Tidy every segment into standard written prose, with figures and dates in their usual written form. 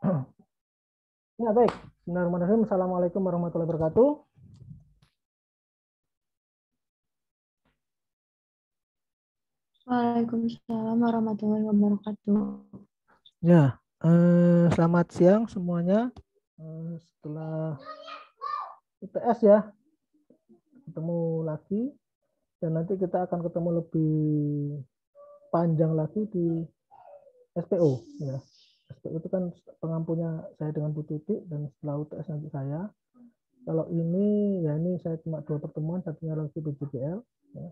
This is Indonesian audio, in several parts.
Ya, baik. Bismillahirrahmanirrahim. Assalamualaikum warahmatullahi wabarakatuh. Waalaikumsalam warahmatullahi wabarakatuh. Ya, selamat siang semuanya. Setelah UTS ya, ketemu lagi dan nanti kita akan ketemu lebih panjang lagi di SPO ya. SPO itu kan pengampunya saya dengan Bu Tuti dan setelah UTS nanti saya. Kalau ini ya ini saya cuma 2 pertemuan, satunya lagi BJBL ya.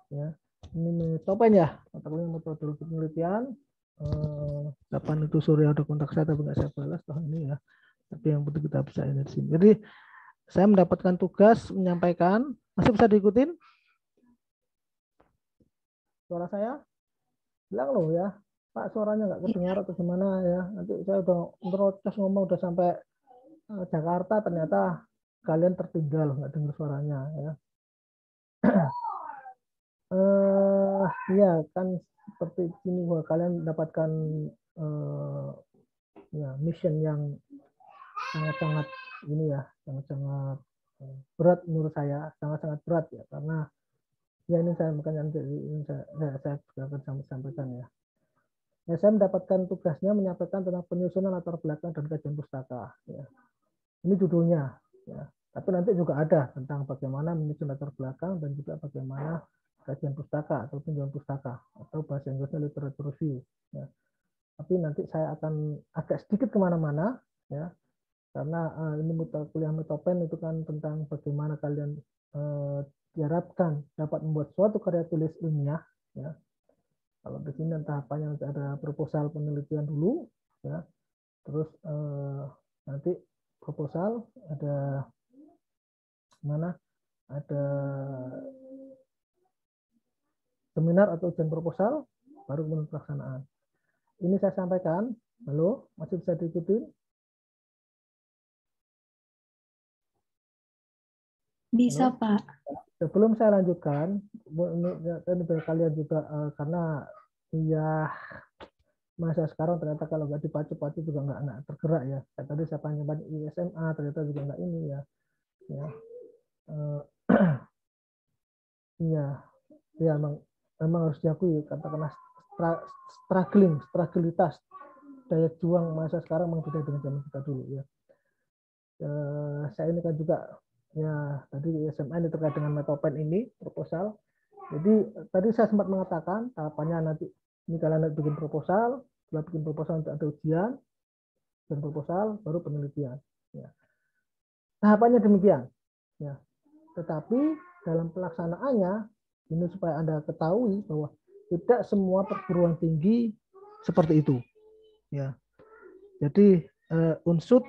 Ya. Ini topen ya, mata kuliah metodologi penelitian. Kapan itu Surya ada kontak saya tapi nggak saya balas toh ini ya. Tapi yang penting kita bisa ini di sini. Jadi saya mendapatkan tugas menyampaikan. Masih bisa diikutin suara saya? Bilang loh ya, Pak suaranya nggak kedengar atau gimana ya. Nanti saya udah terus ngomong udah sampai Jakarta ternyata kalian tertinggal nggak dengar suaranya ya. Ya kan seperti ini bahwa kalian mendapatkan ya mission yang sangat-sangat ini ya sangat-sangat berat menurut saya, sangat-sangat berat ya, karena ya ini saya makanya nanti ini saya akan sampaikan ya. Ya, saya mendapatkan tugasnya menyampaikan tentang penyusunan latar belakang dan kajian pustaka ya. Ini judulnya ya. Tapi nanti juga ada tentang bagaimana menyusun latar belakang dan juga bagaimana kajian pustaka atau tinjauan pustaka atau bahasa Inggrisnya literature review ya. Tapi nanti saya akan agak sedikit kemana-mana ya, karena ini kuliah Metopen itu kan tentang bagaimana kalian diharapkan dapat membuat suatu karya tulis ilmiah ya. Kalau di sini tahapannya nanti ada proposal penelitian dulu ya, terus nanti proposal ada mana ada seminar atau ujian proposal baru kemudian pelaksanaan. Ini saya sampaikan. Halo, masih bisa diikuti? Bisa, Halo? Pak. Sebelum saya lanjutkan, ini kalian juga karena ya masa sekarang ternyata kalau nggak dipacu-pacu juga nggak tergerak ya. Tadi saya panjang ISMA ternyata juga nggak ini ya. Ya, iya, ya memang harus diakui katakanlah struggleitas daya juang masa sekarang memang beda dengan zaman kita dulu ya. Saya ini kan juga ya tadi SMA ini terkait dengan Metopen ini proposal. Jadi tadi saya sempat mengatakan tahapannya nanti ini kalian nanti bikin proposal, setelah bikin proposal nanti ada ujian dan proposal baru penelitian. Ya. Tahapannya demikian. Ya. Tetapi dalam pelaksanaannya ini supaya Anda ketahui bahwa tidak semua perguruan tinggi seperti itu. Ya. Jadi unsur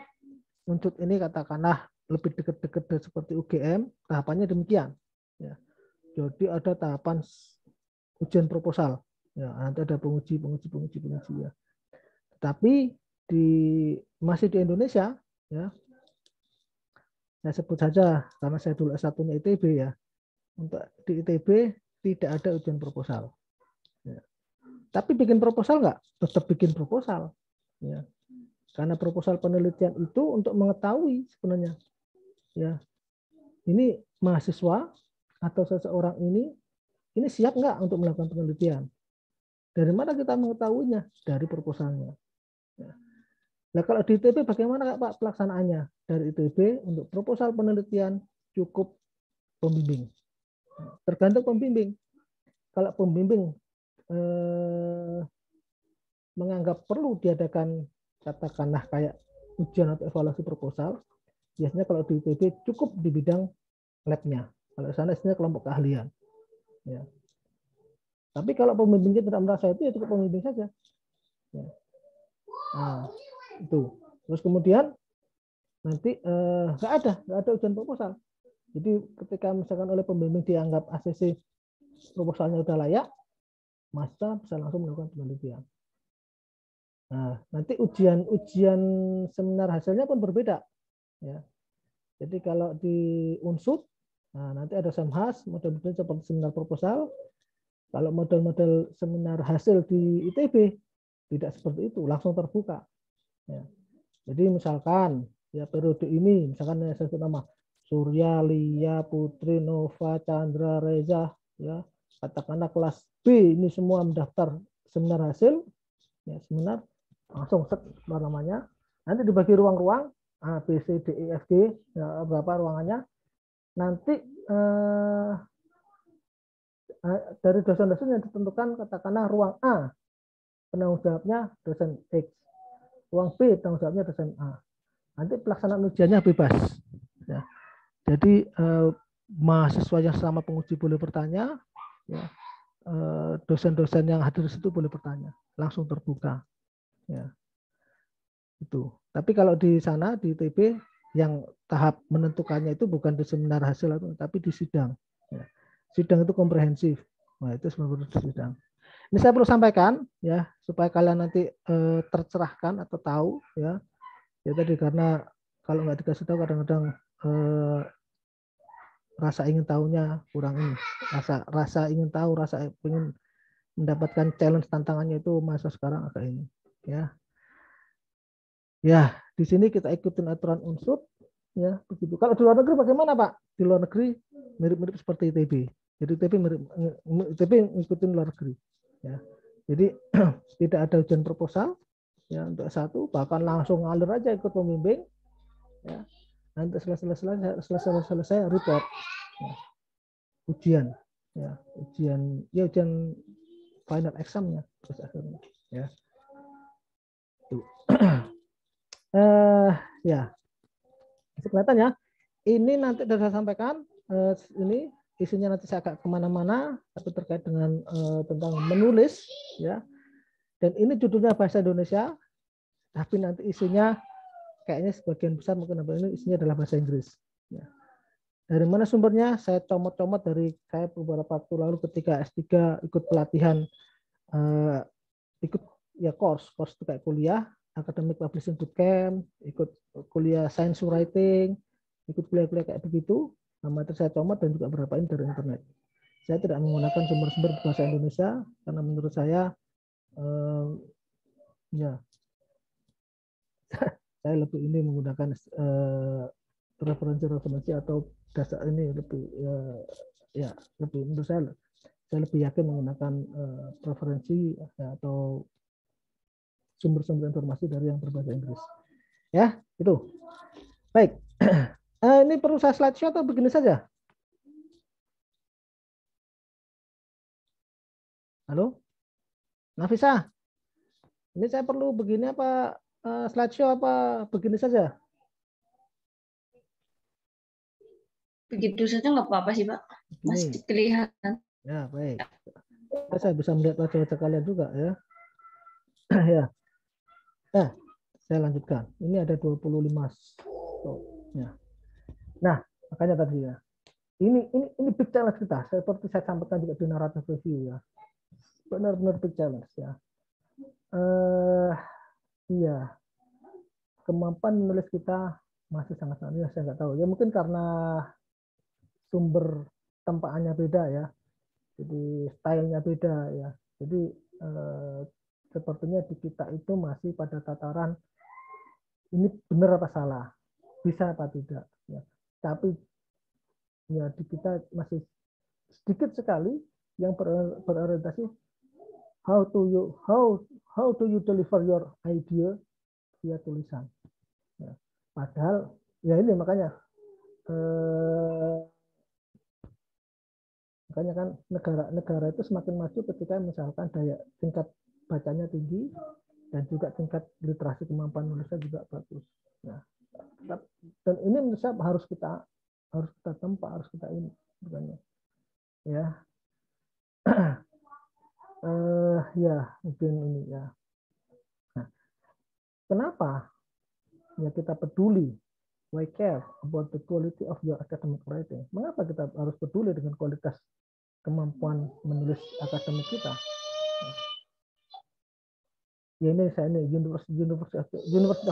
ini katakanlah lebih dekat-dekat seperti UGM, tahapannya demikian. Ya. Jadi ada tahapan ujian proposal. Ya, nanti ada penguji ya. Tapi masih di Indonesia, ya, saya sebut saja karena saya dulu S1-nya ITB ya. Untuk di ITB tidak ada ujian proposal. Ya. Tapi bikin proposal nggak? Tetap bikin proposal. Ya. Karena proposal penelitian itu untuk mengetahui sebenarnya, ya, ini mahasiswa atau seseorang ini siap nggak untuk melakukan penelitian. Dari mana kita mengetahuinya? Dari proposalnya. Ya. Nah, kalau di ITB bagaimana Pak pelaksanaannya? Dari ITB untuk proposal penelitian cukup pembimbing. Tergantung pembimbing. Kalau pembimbing menganggap perlu diadakan katakanlah kayak ujian atau evaluasi proposal, biasanya kalau di ITB cukup di bidang labnya. Kalau sana istilahnya kelompok keahlian. Ya. Tapi kalau pembimbingnya tidak merasa itu, ya cukup pembimbing saja. Ya. Nah, itu. Terus kemudian nanti nggak ada ujian proposal. Jadi ketika misalkan oleh pembimbing dianggap ACC proposalnya udah layak, masa bisa langsung melakukan penelitian. Nah, nanti ujian seminar hasilnya pun berbeda. Ya. Jadi kalau di Unsud, nah nanti ada Semhas, model-model seperti seminar proposal. Kalau model-model seminar hasil di ITB, Tidak seperti itu, langsung terbuka. Ya. Jadi misalkan ya periode ini, misalkan saya sebut nama Surya, Lia, Putri, Nova, Chandra, Reza, ya katakanlah kelas B ini semua mendaftar seminar hasil, ya seminar langsung set namanya. Nanti dibagi ruang-ruang A, B, C, D, E, F, G, ya, berapa ruangannya. Nanti dari dosen-dosen yang ditentukan katakanlah ruang A penanggung jawabnya dosen X, ruang B tanggung jawabnya dosen A. Nanti pelaksanaan ujiannya bebas. Ya. Jadi mahasiswa yang selama penguji boleh bertanya, ya, dosen-dosen yang hadir di situ boleh bertanya, langsung terbuka. Ya. Itu. Tapi kalau di sana di ITB yang tahap menentukannya itu bukan di seminar hasil, tapi di sidang. Ya. Sidang itu komprehensif. Nah, itu sebenarnya di sidang. Ini saya perlu sampaikan ya supaya kalian nanti tercerahkan atau tahu ya. Ya tadi karena kalau nggak dikasih tahu kadang-kadang rasa ingin tahunya kurang ini. Rasa ingin tahu, rasa ingin mendapatkan challenge tantangannya itu masa sekarang agak ini ya. Ya, di sini kita ikutin aturan unsur ya begitu. Kalau di luar negeri bagaimana Pak? Di luar negeri mirip-mirip seperti ITB. Jadi ITB ngikutin luar negeri ya. Jadi tidak ada ujian proposal ya untuk S1, bahkan langsung ngalir aja ikut pembimbing ya. Nanti selesai report ya. Ujian ya ujian final examnya terus akhirnya ya. Tuh. Ya kelihatan ya. Ini nanti sudah saya sampaikan ini isinya nanti saya agak kemana-mana tapi terkait dengan tentang menulis ya. Dan ini judulnya bahasa Indonesia tapi nanti isinya kayaknya sebagian besar mungkin ini isinya adalah bahasa Inggris. Ya. Dari mana sumbernya? Saya comot-comot dari saya beberapa waktu lalu ketika S3 ikut pelatihan, ikut ya course itu kayak kuliah, academic publishing bootcamp, ikut kuliah science writing, ikut kuliah-kuliah kayak begitu. Nah, materi saya comot dan juga beberapa ini dari internet. Saya tidak menggunakan sumber-sumber bahasa Indonesia karena menurut saya ya saya lebih ini menggunakan referensi atau dasar ini lebih ya lebih menurut saya lebih yakin menggunakan preferensi ya, atau sumber-sumber informasi dari yang berbahasa Inggris ya itu baik. Ini perlu saya slideshow atau begini saja? Halo Nafisa, ini saya perlu begini apa slideshow apa begini saja? Begitu saja nggak apa-apa sih, Pak. Masih Ini kelihatan. ya baik. Saya bisa melihat wajah-wajah kalian juga ya. Ya. Nah, saya lanjutkan. Ini ada 25 ya. Nah, makanya tadi ya. Ini big challenge kita. Seperti saya sampaikan juga di narrative review ya. Benar-benar big challenge ya. Iya. Kemampuan menulis kita masih sangat-sangat saya nggak tahu. Ya mungkin karena sumber tempaannya beda ya. Jadi stylenya beda ya. Jadi sepertinya di kita itu masih pada tataran ini benar apa salah, bisa apa tidak. Ya. Tapi ya di kita masih sedikit sekali yang berorientasi how do you deliver your idea via tulisan. Ya. Padahal ya ini makanya kan negara itu semakin maju ketika misalkan daya tingkat bacanya tinggi dan juga tingkat literasi kemampuan nulisnya juga bagus. Nah, dan ini menurut saya harus kita tempa, harus kita ini bukannya ya. Ya mungkin ini ya. Nah, kenapa ya kita peduli? Why care about the quality of your academic writing? Mengapa kita harus peduli dengan kualitas kemampuan menulis akademik kita? Ya ini saya ini University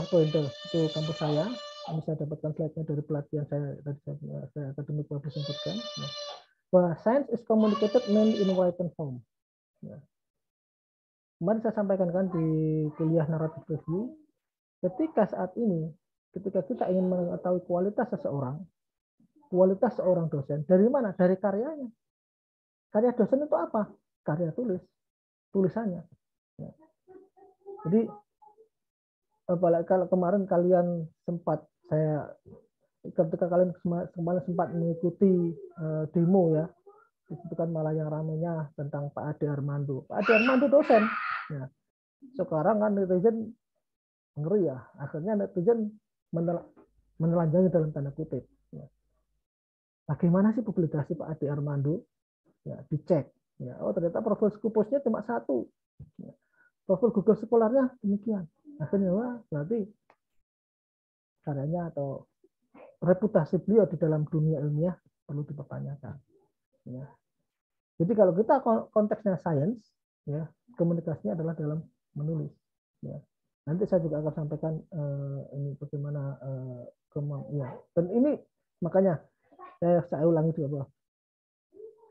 of Poitiers itu kampus saya. Ini saya dapatkan slide-nya dari pelatihan saya academic publishing bootcamp. Ya. Bahwa science is communicated mainly in written form. Ya. Kemarin saya sampaikan kan di kuliah naratif review, ketika saat ini, ketika kita ingin mengetahui kualitas seorang dosen, dari mana? Dari karyanya. Karya dosen itu apa? Karya tulisannya. Ya. Jadi, apalagi kalau kemarin kalian sempat, ketika kalian kemarin sempat mengikuti demo ya, itu kan malah yang ramenya tentang Pak Ade Armando. Pak Ade Armando dosen. Ya. Sekarang kan netizen ngeri ya. Akhirnya netizen menelanjangi dalam tanda kutip. Ya. Bagaimana sih publikasi Pak Ade Armando? Ya, dicek. Ya, oh ternyata profil Scopusnya cuma 1. Ya. Profil Google Scholar-nya demikian. Akhirnya wah, berarti karyanya atau reputasi beliau di dalam dunia ilmiah perlu dipertanyakan. Ya. Jadi kalau kita konteksnya sains, ya komunikasinya adalah dalam menulis. Ya. Nanti saya juga akan sampaikan ini bagaimana ya. Dan ini makanya saya ulangi juga bahwa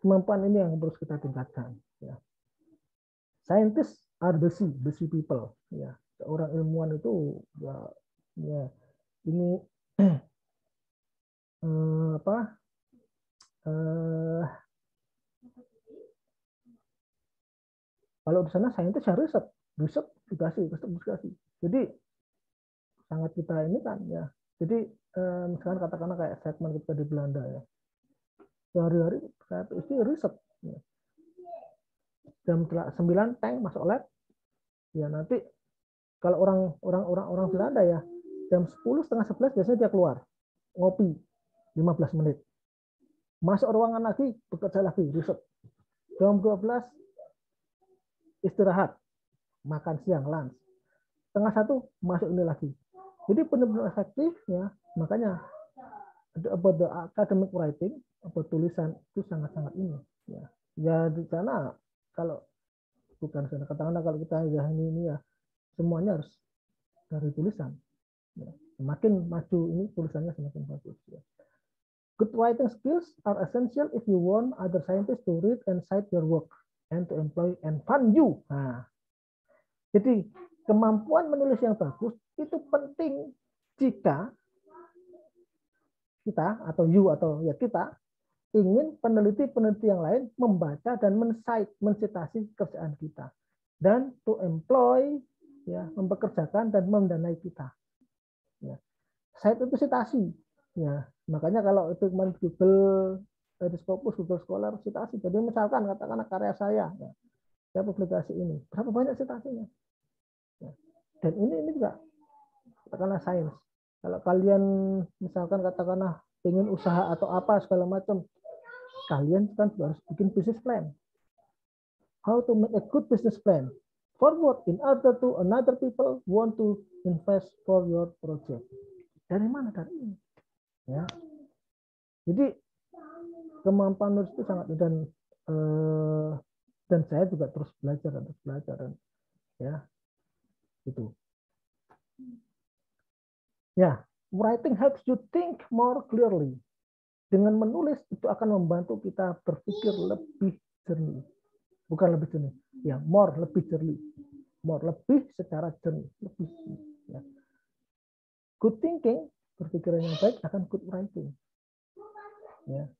kemampuan ini yang harus kita tingkatkan. Ya. Scientists are busy people. Ya. Seorang ilmuwan itu ya ini apa? Kalau di sana saintis ya riset publikasi. Jadi sangat kita ini kan ya. Jadi misalkan katakanlah kayak segmen kita di Belanda ya. Sehari-hari saya isi riset. Ya. Jam 9 tank masuk lab. Ya nanti kalau orang Belanda ya jam 10 setengah 11 biasanya dia keluar ngopi 15 menit. Masuk ruangan lagi bekerja lagi riset. Jam 12 istirahat, makan siang, lunch. Setengah 1 masuk ini lagi. Jadi benar-benar efektif ya. Makanya about the academic writing, about tulisan itu sangat-sangat ini. Ya. Ya di sana kalau bukan sana katakanlah kalau kita ya ini ya semuanya harus dari tulisan. Ya. Semakin maju ini tulisannya semakin bagus. Ya. Good writing skills are essential if you want other scientists to read and cite your work and to employ and fund you. Nah, jadi kemampuan menulis yang bagus itu penting jika kita atau you atau ya kita ingin peneliti-peneliti yang lain membaca dan mensitasi kerjaan kita dan to employ ya mempekerjakan dan mendanai kita. Ya. Cite itu citasi. Ya, makanya kalau itu Google Scopus, Google Scholar citasi. Jadi misalkan katakanlah karya saya, ya, saya publikasi ini, berapa banyak citasinya? Ya. Dan ini juga katakanlah sains. Kalau kalian misalkan katakanlah ingin usaha atau apa segala macam, kalian kan harus bikin business plan. How to make a good business plan forward in order to another people want to invest for your project. Dari mana? Dari ini. Ya. Jadi kemampuan nulis itu sangat dan saya juga terus belajar dan ya itu. Ya, writing helps you think more clearly. Dengan menulis itu akan membantu kita berpikir lebih jernih. Bukan lebih jernih, ya lebih jernih. Lebih secara jernih, lebih. Ya. Good thinking, berpikiran yang baik akan good writing. Ya.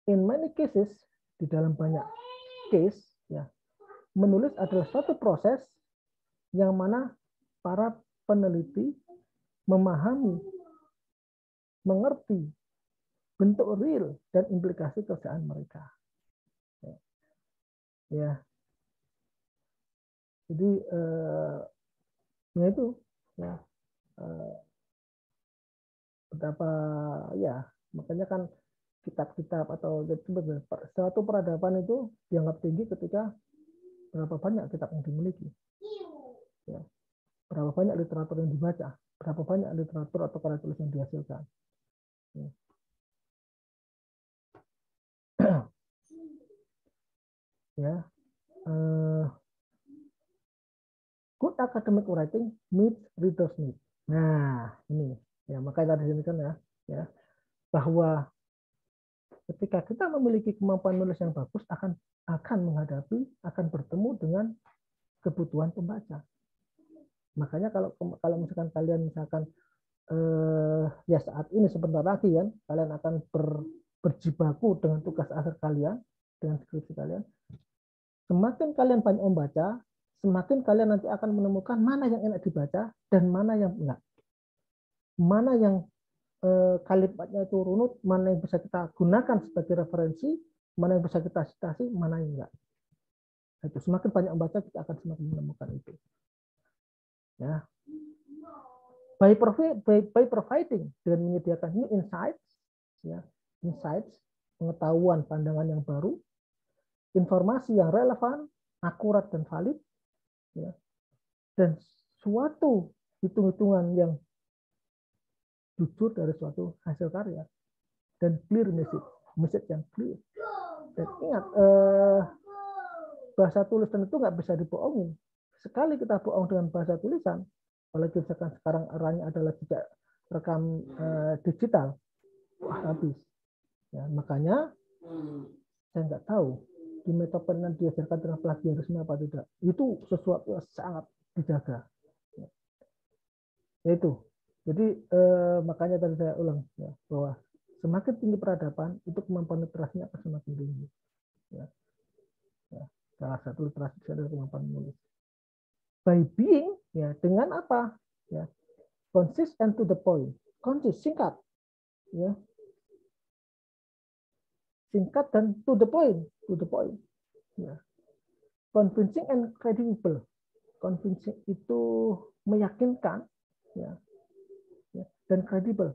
In many cases, di dalam banyak case, ya, menulis adalah suatu proses yang mana para peneliti memahami, mengerti bentuk real dan implikasi kerjaan mereka. Ya. Jadi ya itu ya betapa ya makanya kan kitab-kitab atau suatu peradaban itu dianggap tinggi ketika berapa banyak kitab yang dimiliki, ya. Berapa banyak literatur yang dibaca, berapa banyak literatur atau karya tulis yang dihasilkan. Ya. Ya. Good academic writing meets reader's need. Nah, ini ya makanya tadi sini kan ya bahwa ketika kita memiliki kemampuan menulis yang bagus akan bertemu dengan kebutuhan pembaca. Makanya kalau misalkan kalian ya saat ini sebentar lagi kan kalian akan berjibaku dengan tugas akhir kalian, dengan skripsi kalian. Semakin kalian banyak membaca, semakin kalian nanti akan menemukan mana yang enak dibaca dan mana yang enggak. Mana yang kalimatnya itu runut, mana yang bisa kita gunakan sebagai referensi, mana yang bisa kita citasi, mana yang enggak. Itu semakin banyak membaca kita akan semakin menemukan itu. Ya. By providing dengan menyediakan new insights, ya, insights, pengetahuan, pandangan yang baru, informasi yang relevan, akurat dan valid, ya, dan suatu hitung-hitungan yang jujur dari suatu hasil karya dan clear message yang clear. Dan ingat, bahasa tulisan itu nggak bisa dibohongin. Sekali kita bohong dengan bahasa tulisan, apalagi misalkan sekarang eranya adalah tidak rekam digital, wah habis. Ya, makanya saya nggak tahu di Metopen diajarkan dengan plagiarisme apa tidak. Itu sesuatu yang sangat dijaga. Ya itu. Jadi makanya tadi saya ulang ya, bahwa semakin tinggi peradaban itu kemampuan literasinya akan semakin tinggi. Ya. Ya. Salah satu literasi adalah kemampuan menulis. By being, ya dengan apa? Ya, consistent to the point. Konsis, singkat. Ya. Singkat dan to the point. To the point. Ya. Convincing and credible. Convincing itu meyakinkan, ya, ya, dan credible.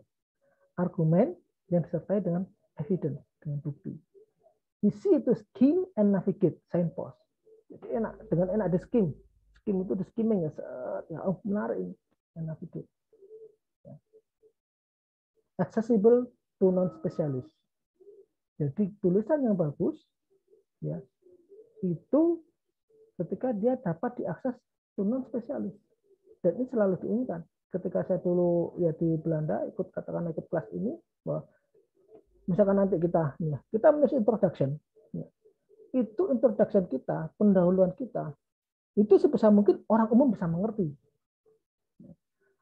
Argumen yang disertai dengan evidence, dengan bukti. Isi itu skim and navigate, signpost. Jadi enak, dengan enak di skim. Skim itu di skimming ya, oh menarik ini, and navigate. Ya. Accessible to non-specialist. Jadi tulisan yang bagus, ya, itu ketika dia dapat diakses to non-spesialis. Dan ini selalu diinginkan. Ketika saya dulu ya di Belanda ikut kelas ini, bahwa misalkan nanti kita menulis introduction, ya, itu introduction kita, pendahuluan kita, itu sebisa mungkin orang umum bisa mengerti.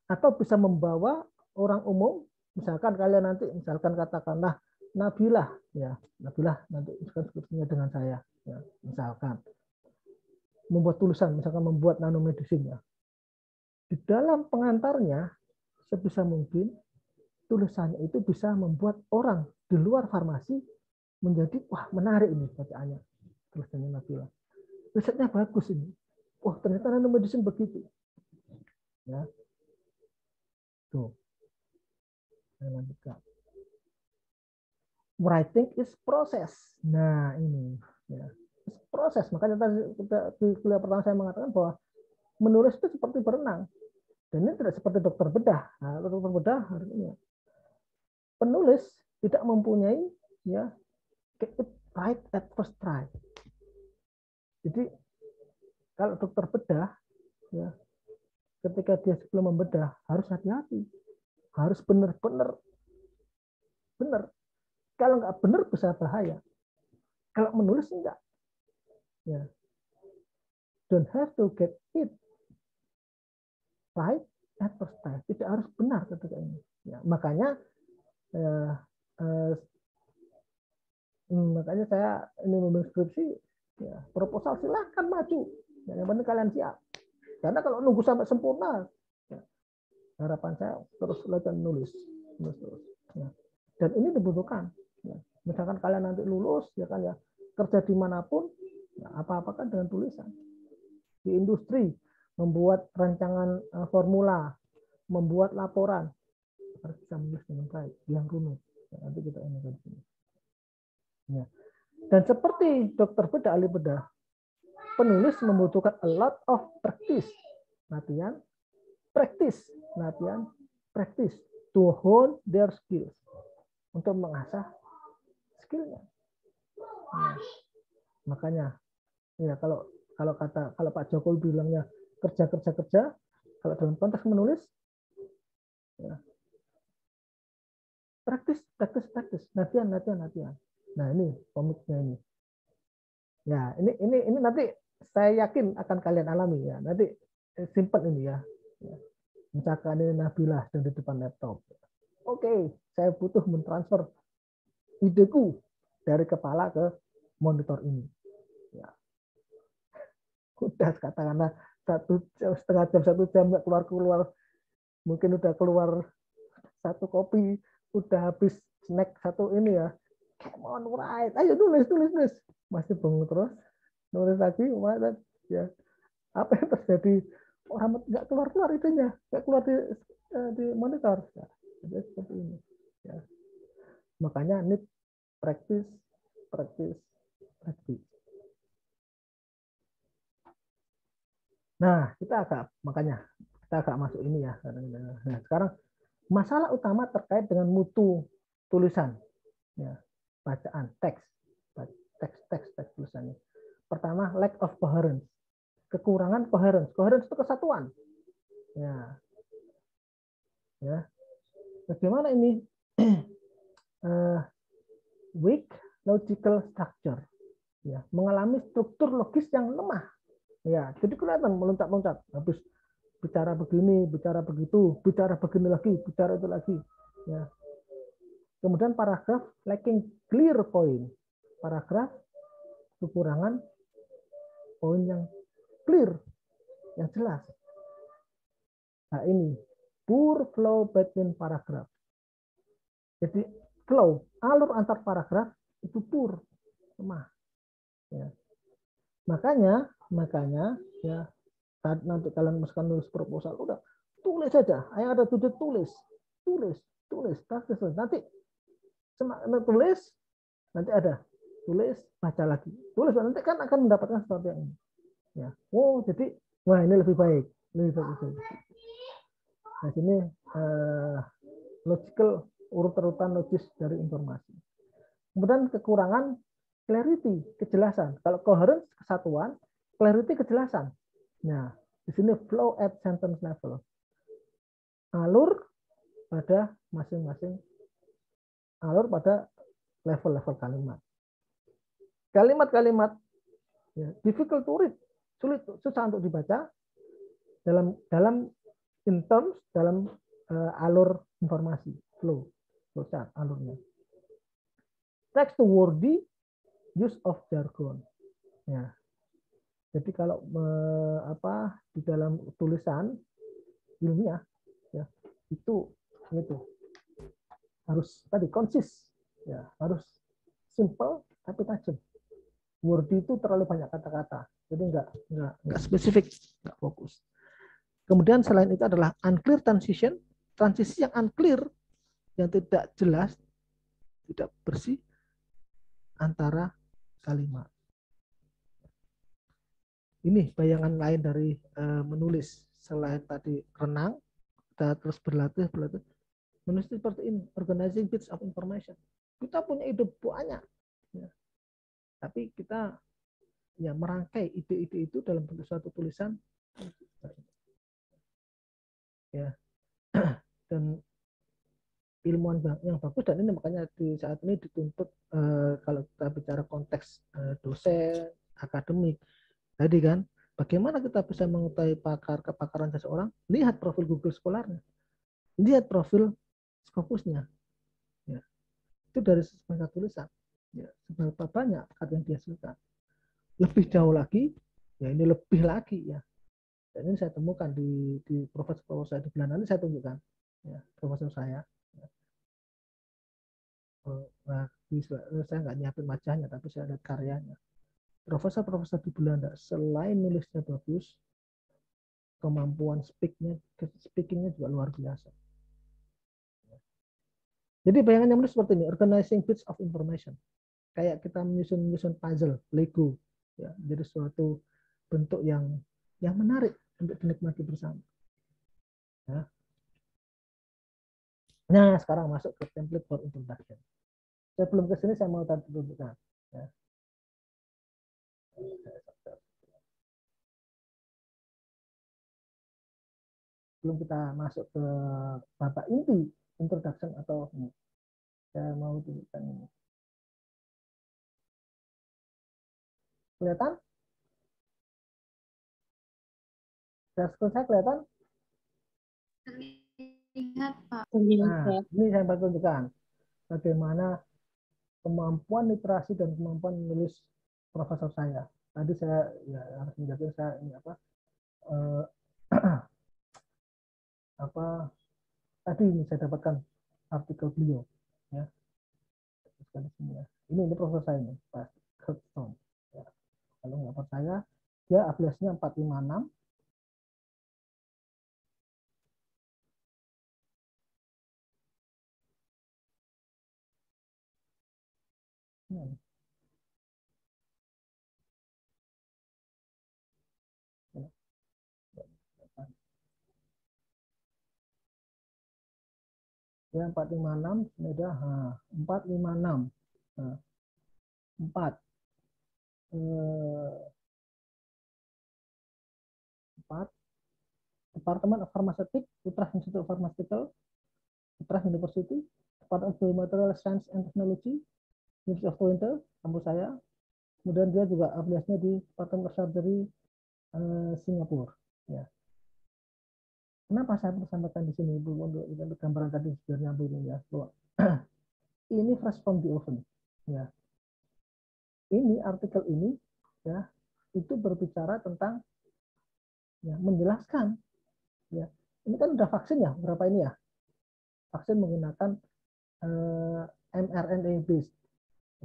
Atau bisa membawa orang umum, misalkan kalian nanti, misalkan katakanlah Nabilah, ya Nabilah nanti skripsinya dengan saya, ya, misalkan membuat tulisan, misalkan membuat nanomedicine, ya. Di dalam pengantarnya, sebisa mungkin tulisannya itu bisa membuat orang di luar farmasi menjadi, wah menarik ini bacaannya, tulisannya Nabila. Risetnya bagus ini. Wah ternyata nanomedicine begitu. Ya. Tuh. Saya lanjutkan. Writing is process. Nah ini. Ya. Proses. Makanya tadi di kuliah pertama saya mengatakan bahwa menulis itu seperti berenang. Dan ini tidak seperti dokter bedah. Nah, dokter bedah artinya penulis tidak mempunyai ya get it right at first try. Jadi kalau dokter bedah ya ketika dia sebelum membedah harus hati-hati, harus benar-benar benar. Kalau nggak benar bisa bahaya. Kalau menulis enggak. Ya. Don't have to get it right at first try. Tidak harus benar ketika ini. Ya, makanya makanya saya ini membuat skripsi, ya, proposal silahkan maju. Ya, yang penting kalian siap. Karena kalau nunggu sampai sempurna, ya, harapan saya terus belajar nulis terus. Ya. Dan ini dibutuhkan. Ya. Misalkan kalian nanti lulus, ya kan ya kerja dimanapun, ya, apa-apa kan dengan tulisan. Di industri membuat rancangan formula, membuat laporan, harus bisa menulis dengan baik, yang runut. Ya, nanti kita ini di sini. Ya. Dan seperti dokter bedah, ahli bedah, penulis membutuhkan a lot of practice, latihan, practice to hone their skills, untuk mengasah skillnya. Nah, makanya ya kalau Pak Jokowi bilangnya kerja, kalau dalam konteks menulis ya, practice, latihan. Nah ini komiknya ini. Ya ini nanti saya yakin akan kalian alami ya. Nanti simpen ini ya. Misalkan ini Nabilah dan di depan laptop. Oke, saya butuh mentransfer ideku dari kepala ke monitor ini. Ya. Udah katakanlah 1,5 jam 1 jam nggak keluar, mungkin udah keluar 1 kopi, udah habis snack 1 ini ya. Come on, right. Ayo tulis. Masih bengong terus, nulis lagi, ya. Apa yang terjadi? Orang nggak keluar itunya, nggak keluar di monitor. Ya, jadi seperti ini. Ya. Makanya need practice. Nah, kita agak masuk ini ya. Nah, sekarang masalah utama terkait dengan mutu tulisan, ya, bacaan teks tulisannya. Pertama, lack of coherence, kekurangan coherence. Coherence itu kesatuan. Ya. Bagaimana ini? Weak logical structure. Ya, mengalami struktur logis yang lemah. Ya, jadi kelihatan meloncat-loncat. Habis bicara begini, bicara begitu, bicara begini lagi, bicara itu lagi. Ya. Kemudian paragraf lacking clear point. Paragraf kekurangan poin yang clear, yang jelas. Nah ini, poor flow between paragraph. Jadi flow, alur antar paragraf itu poor, lemah. Ya. Makanya ya, saat nanti kalian misalkan nulis proposal, udah tulis saja. Ayo ada tulis. Nanti tulis, nanti ada tulis, baca lagi. Tulis nanti kan akan mendapatkan sesuatu yang ini. Ya. Oh, jadi wah ini lebih baik. Nah, sini logical, urutan logis dari informasi. Kemudian kekurangan clarity, kejelasan. Kalau coherence, kesatuan, clarity, kejelasan. Nah, di sini flow at sentence level. Alur pada masing-masing, alur pada level-level kalimat. Kalimat-kalimat ya, difficult to read, susah untuk dibaca dalam in terms, dalam alur informasi, flow chart alurnya. Text to wordy, use of jargon. Ya. Jadi kalau di dalam tulisan ilmiah ya, itu harus tadi konsis, ya, harus simple tapi tajam. Wordy itu terlalu banyak kata-kata, jadi nggak spesifik, nggak fokus. Kemudian selain itu adalah unclear transition, transisi yang unclear, yang tidak jelas, tidak bersih antara kalimat. Ini bayangan lain dari menulis. Selain tadi renang, kita terus berlatih. Menulis seperti ini, organizing bits of information. Kita punya ide banyak, ya. Tapi kita ya merangkai ide-ide itu dalam bentuk suatu tulisan, ya. Dan ilmuwan yang bagus, dan ini makanya di saat ini dituntut kalau kita bicara konteks dosen, akademik, tadi kan, bagaimana kita bisa mengetahui kepakaran seseorang? Lihat profil Google Scholar-nya, lihat profil Scopusnya, ya. Itu dari sebuah tulisan, ya, seberapa banyak karya yang dihasilkan. Lebih jauh lagi, ya ini lebih lagi ya. Dan ini saya temukan di profesor-profesor di bulan nanti saya tunjukkan, ya, profesor saya. Nah, saya nggak nyiapin wajahnya, tapi saya lihat karyanya. Profesor-profesor di Belanda, selain nulisnya bagus, kemampuan speakingnya juga luar biasa. Jadi bayangannya menulis seperti ini, organizing bits of information. Kayak kita menyusun puzzle, Lego, ya, jadi suatu bentuk yang menarik untuk dinikmati bersama. Ya. Nah, sekarang masuk ke template for introduction. Saya belum ke sini, saya mau tunjukkan. Ya. Belum kita masuk ke babak inti introduction atau ini. Saya mau tunjukkan ini. Kelihatan? Screen saya kelihatan? Terlihat, Pak. Nah, ini saya tunjukkan bagaimana kemampuan literasi dan kemampuan menulis profesor saya. Tadi saya ya harus menjaga saya ini eh, apa tadi ini saya dapatkan artikel beliau ya. Ini profesor saya ini Pak Kirkstone. Ya. Kalau nggak percaya, dia afiliasinya 456. Hmm. Ya 456 sudah 456. Nah, 4 4 Departemen of Pharmaceutics, Utrecht Institute of Pharmaceutical, Utrecht University, Department of Biomaterial Science and Technology, University of Twente, kampus saya. Kemudian dia juga afiliasinya di Department of Surgery Singapura. Ya. Kenapa saya sampaikan di sini Bu untuk gambaran tadi sebenarnya Bu ya, bahwa ini fresh from the oven. Ya. Ini artikel ini ya itu berbicara tentang ya menjelaskan ya. Ini kan udah vaksin ya, berapa ini ya? Vaksin menggunakan mRNA based.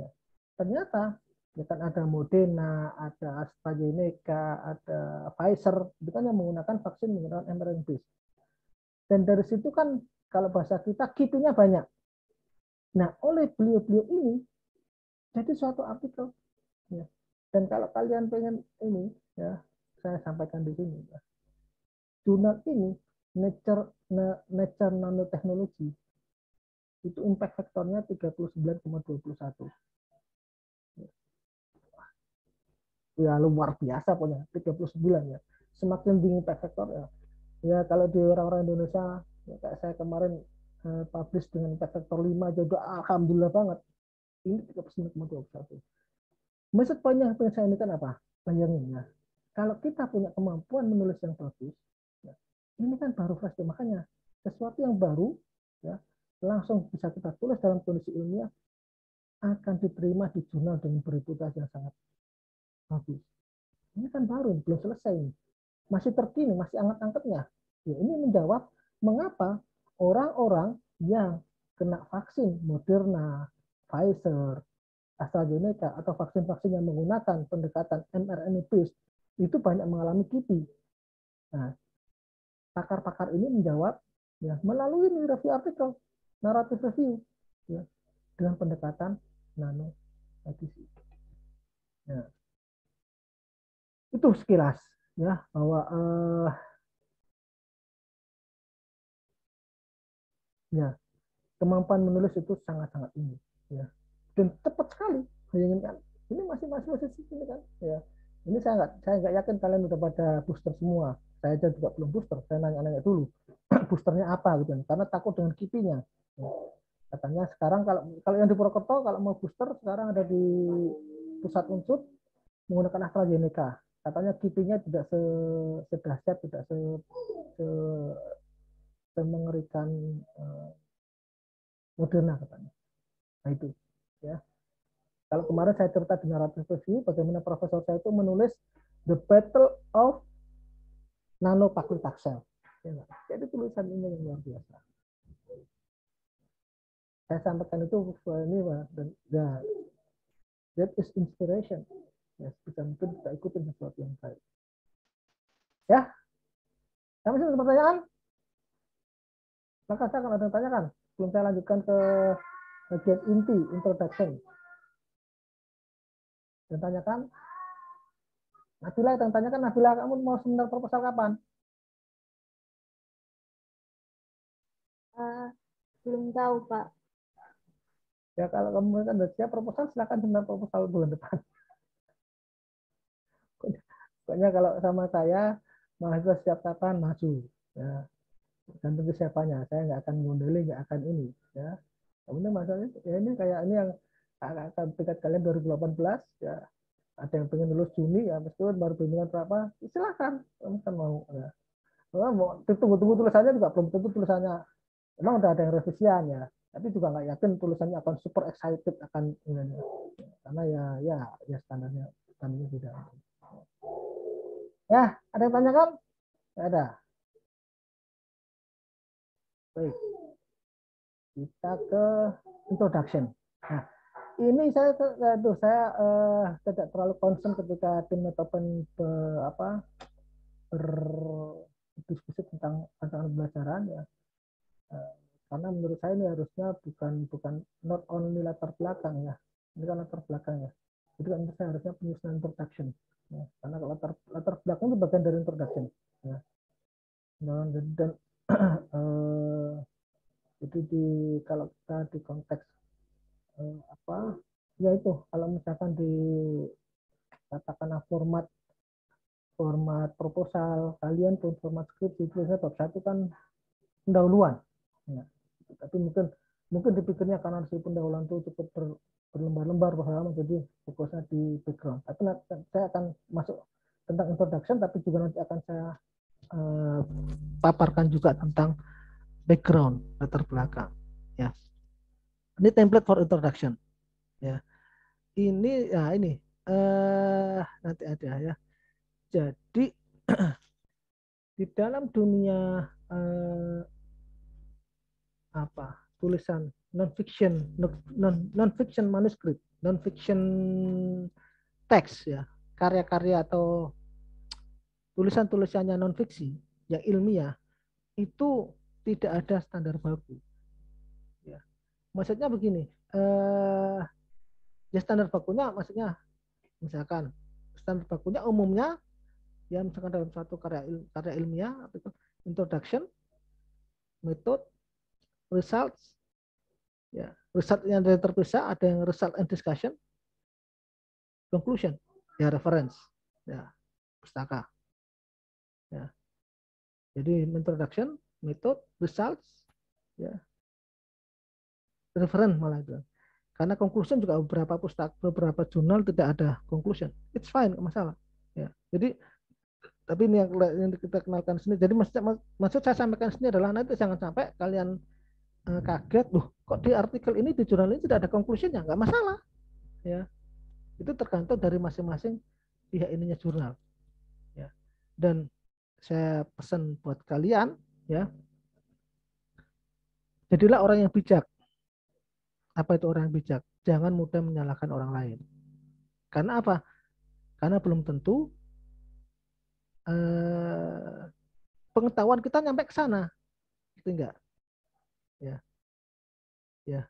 Ya. Ternyata ya kan ada Moderna, ada AstraZeneca, ada Pfizer, itu kan yang menggunakan vaksin menggunakan mRNA based. Dan dari situ kan kalau bahasa kita kipinya banyak. Nah, oleh beliau-beliau ini jadi suatu artikel. Ya. Dan kalau kalian pengen ini, ya saya sampaikan di sini. Ya. Jurnal ini Nature Nanotechnology itu impact faktornya 39,21. Ya luar biasa punya 39 ya. Semakin tinggi impact factor ya. Ya kalau di orang-orang Indonesia ya, kayak saya kemarin publish dengan impact factor 5 aja udah alhamdulillah banget. Ini 39,21. Maksud poinnya saya ini kan apa? Bayangin ya. Kalau kita punya kemampuan menulis yang bagus, ya, ini kan baru fresh makanya sesuatu yang baru ya langsung bisa kita tulis dalam kondisi ilmiah akan diterima di jurnal dengan bereputasi yang sangat bagus. Ini kan baru, belum selesai. Masih terkini, masih anget-angetnya. Ya, ini menjawab mengapa orang-orang yang kena vaksin Moderna, Pfizer, AstraZeneca, atau vaksin-vaksin yang menggunakan pendekatan mRNA based itu banyak mengalami KIPI. Nah, pakar-pakar ini menjawab ya melalui review artikel, naratif review, ya, dengan pendekatan nano medicine. Ya. Itu sekilas ya bahwa ya kemampuan menulis itu sangat-sangat tinggi ya dan cepat sekali. Bayangin kan ini masih sini kan ya ini saya nggak yakin kalian udah pada booster semua. Saya aja juga belum booster. Saya nanya-nanya dulu boosternya apa gitu kan karena takut dengan kipinya ya. Katanya sekarang kalau kalau yang di Purwokerto kalau mau booster sekarang ada di pusat unsur menggunakan AstraZeneca. Katanya kipinya tidak sedahsyat, tidak semengerikan Moderna katanya. Nah itu ya. Kalau kemarin saya cerita di naratif review bagaimana profesor saya itu menulis The Battle of Nanopaclitaxel. Ya, jadi tulisan ini yang luar biasa. Saya sampaikan itu ini dan ya, that is inspiration. Ya, kita mungkin kita ikutin sesuatu yang baik. Ya, kami sudah pertanyaan. Maka saya akan ada tanyakan sebelum saya lanjutkan ke bagian inti introduction. Dan tanyakan. Nabila yang tanyakan, Nabila kamu mau seminar proposal kapan? Belum tahu, Pak. Ya kalau kamu kan sudah siap proposal, silakan seminar proposal bulan depan. Pokoknya kalau sama saya, mahasiswa siap kapan maju. Ya, gantung ke siapanya. Saya nggak akan ngondelin, nggak akan ini. Ya, kemudian masalahnya, ya ini kayak ini yang akan tingkat kalian 2018, ya ada yang pengen lulus Juni, ya meskipun baru bimbingan berapa, silakan, kamu kan mau. Ya. Mau tunggu-tunggu tulisannya juga belum tentu tulisannya. Emang udah ada yang revisian ya, tapi juga nggak yakin tulisannya akan super excited akan ini. Karena ya standarnya beda. Ya, ada yang tanyakan? Nggak ada. Baik, kita ke introduction. Nah, ini saya tidak terlalu concern ketika tim Metopen berdiskusi tentang tantangan pembelajaran ya. Karena menurut saya ini harusnya bukan not only latar belakang ya. Ini kan latar belakang ya. Jadi kan menurut saya harusnya penyusunan introduction. Ya. Karena latar belakang itu bagian dari introduction. Ya. Dan jadi kalau kita di konteks ya itu kalau misalkan di katakanlah format proposal kalian pun format skripsi tulisnya bab 1 kan pendahuluan ya. Tapi mungkin dipikirnya karena si pendahuluan itu cukup berlembar-lembar bahwa jadi fokusnya di background. Tapi saya akan masuk tentang introduction, tapi juga nanti akan saya paparkan juga tentang background, latar belakang ya. Ini template for introduction ya. Ini nanti ada ya. Jadi di dalam dunia tulisan non fiction manuskrip, non fiction teks ya, karya-karya atau tulisan-tulisannya non fiksi yang ilmiah itu tidak ada standar baku. Ya. Maksudnya begini, ya standar bakunya maksudnya misalkan standar bakunya umumnya ya misalkan dalam suatu karya ilmiah itu introduction, method, results, ya result yang terpisah, ada yang result and discussion, conclusion, ya reference, ya pustaka, ya. Jadi introduction, method, results, ya reference malah itu. Karena conclusion juga beberapa jurnal tidak ada conclusion, it's fine, nggak masalah, ya. Jadi tapi ini yang kita kenalkan sini. Jadi maksud saya sampaikan sini adalah nanti jangan sampai kalian kaget, loh kok di artikel ini di jurnal ini tidak ada conclusionnya, nggak masalah, ya. Itu tergantung dari masing-masing pihak ininya jurnal, ya. Dan saya pesan buat kalian, ya, jadilah orang yang bijak. Apa itu orang yang bijak? Jangan mudah menyalahkan orang lain. Karena apa? Karena belum tentu pengetahuan kita nyampe ke sana, gitu enggak? Ya, ya.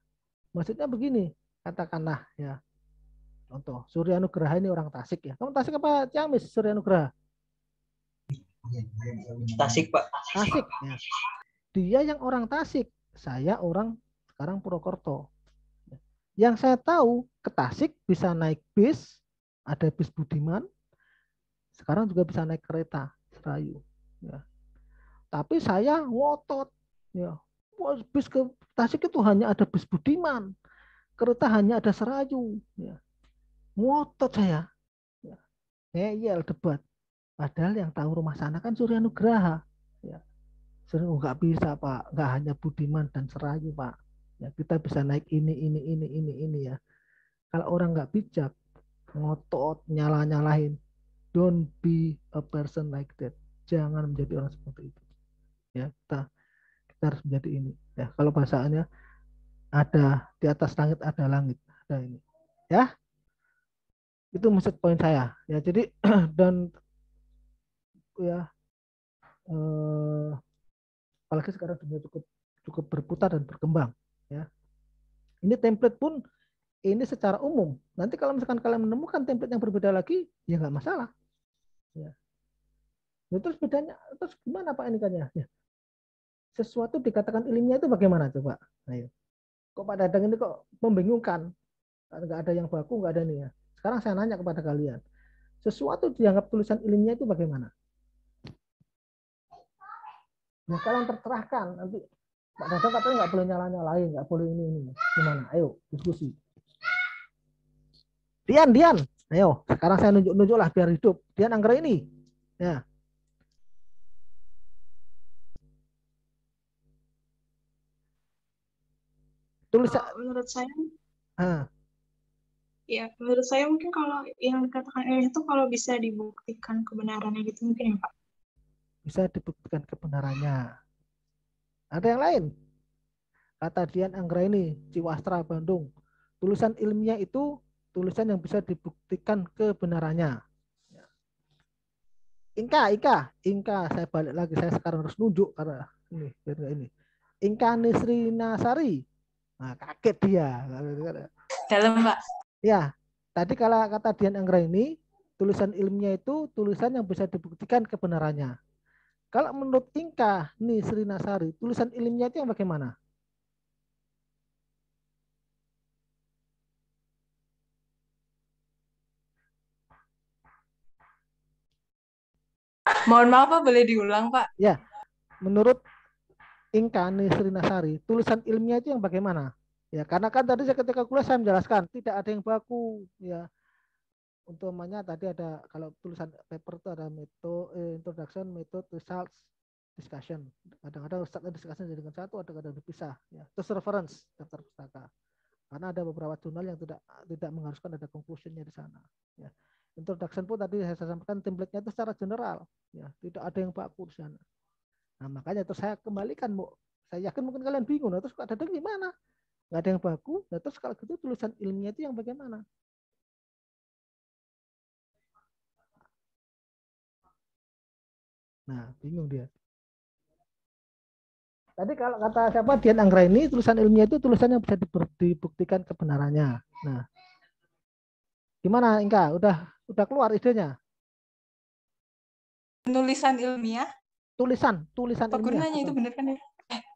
Maksudnya begini, katakanlah ya. Contoh, Surya Nugraha ini orang Tasik ya. Kamu Tasik apa Ciamis, Surya Nugraha? Tasik, Pak. Tasik ya. Dia yang orang Tasik, saya orang sekarang Purwokerto. Yang saya tahu ke Tasik bisa naik bis, ada bis Budiman. Sekarang juga bisa naik kereta Serayu. Ya. Tapi saya ngotot, ya. Bis ke Tasik itu hanya ada bis Budiman, kereta hanya ada Serayu. Ya. Ngotot saya. Ya. Ngeyel debat. Padahal yang tahu rumah sana kan Surya Nugraha. Ya. Nggak bisa Pak, nggak hanya Budiman dan Serayu Pak. Ya, kita bisa naik ini ya. Kalau orang nggak bijak, ngotot, nyalahin, don't be a person like that. Jangan menjadi orang seperti itu. Ya, kita harus menjadi ini. Ya, kalau bahasannya ada di atas langit ada langit, ada ini. Ya, itu maksud poin saya. Ya, jadi dan ya. Apalagi sekarang dunia cukup berputar dan berkembang, ya. Ini template pun ini secara umum. Nanti kalau misalkan kalian menemukan template yang berbeda lagi, ya nggak masalah. Ya. Nah, terus bedanya, terus gimana Pak ini kan ya? Sesuatu dikatakan ilmiah itu bagaimana coba? Ayo. Kok Pak Dadang ini kok membingungkan? Nggak ada yang baku, nggak ada nih ya. Sekarang saya nanya kepada kalian, sesuatu dianggap tulisan ilmiah itu bagaimana? Nah, kalian tercerahkan nanti Pak Dadang katanya nggak boleh nyalain, nggak boleh ini. Gimana? Ayo diskusi. Dian, ayo. Sekarang saya nunjuk lah biar hidup. Dian Anggra ini, ya. Tulisan Menurut saya, ah, ya menurut saya mungkin kalau yang dikatakan ilmiah itu kalau bisa dibuktikan kebenarannya gitu mungkin ya Pak. bisa dibuktikan kebenarannya. Ada yang lain? Kata Dian Anggraini, Ciwastra, Bandung. Tulisan ilmiah itu tulisan yang bisa dibuktikan kebenarannya. Inka, saya balik lagi, saya sekarang harus nunjuk karena ini, biar nggak ini. Inka Nisri Nasari. Nah, kaget dia. Dalam, Pak. Ya, tadi kalau kata Dian Anggraini, tulisan ilmiah itu tulisan yang bisa dibuktikan kebenarannya. Kalau menurut Inka Nisri Nasari, tulisan ilmiah itu yang bagaimana? Mohon maaf, Pak, boleh diulang, Pak? Ya, menurut Inka Nisri Nasari, tulisan ilmiah itu yang bagaimana? Ya, karena kan tadi saya ketika kuliah saya menjelaskan tidak ada yang baku. Ya, umpamanya tadi ada kalau tulisan paper itu ada metode introduction, method, results, discussion. Kadang-kadang start discussion jadi dengan satu, kadang-kadang dipisah. Ya, terus reference daftar pustaka. Karena ada beberapa jurnal yang tidak mengharuskan ada conclusionnya di sana. Ya. Introduction pun tadi saya sampaikan template-nya itu secara general. Ya, tidak ada yang baku di sana. Nah, makanya terus saya kembalikan, Bu. Saya yakin mungkin kalian bingung. Nah, terus ada gimana? Nggak ada yang baku. Nah, terus kalau gitu tulisan ilmiah itu yang bagaimana? Nah, bingung dia. Tadi kalau kata siapa Dian Anggraini, tulisan ilmiah itu tulisan yang bisa dibuktikan kebenarannya. Nah, gimana Inka? Udah keluar idenya? Penulisan ilmiah? Tulisan Apa ilmiah. gunanya itu benar kan ya?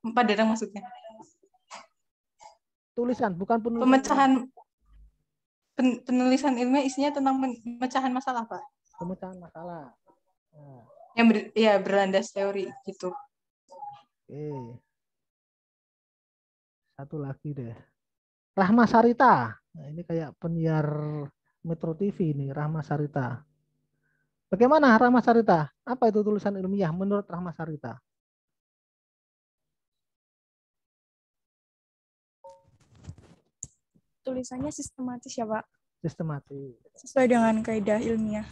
Pak Dadang maksudnya. Tulisan, bukan penulisan. Pemecahan penulisan ilmiah isinya tentang pemecahan masalah, Pak. Pemecahan masalah. Nah. Yang ya berlandas teori gitu. Oke. Satu lagi deh. Rahma Sarita. Nah, ini kayak penyiar Metro TV ini, Rahma Sarita. Bagaimana Rahma Sarita? Apa itu tulisan ilmiah menurut Rahma Sarita? Tulisannya sistematis ya Pak. Sistematis. Sesuai dengan kaidah ilmiah.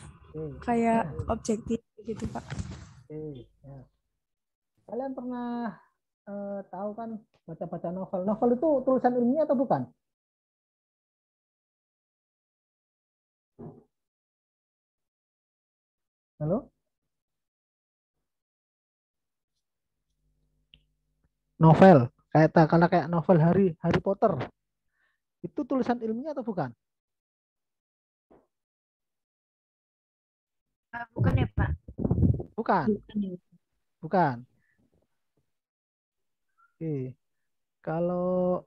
Kayak objektif gitu Pak. Ya. Kalian pernah tahu kan baca-baca novel? Novel itu tulisan ilmiah atau bukan? Halo? Novel, kayak novel Harry Potter. Itu tulisan ilmiah atau bukan? Bukan ya Pak? Bukan. Bukan. Bukan. Oke. Kalau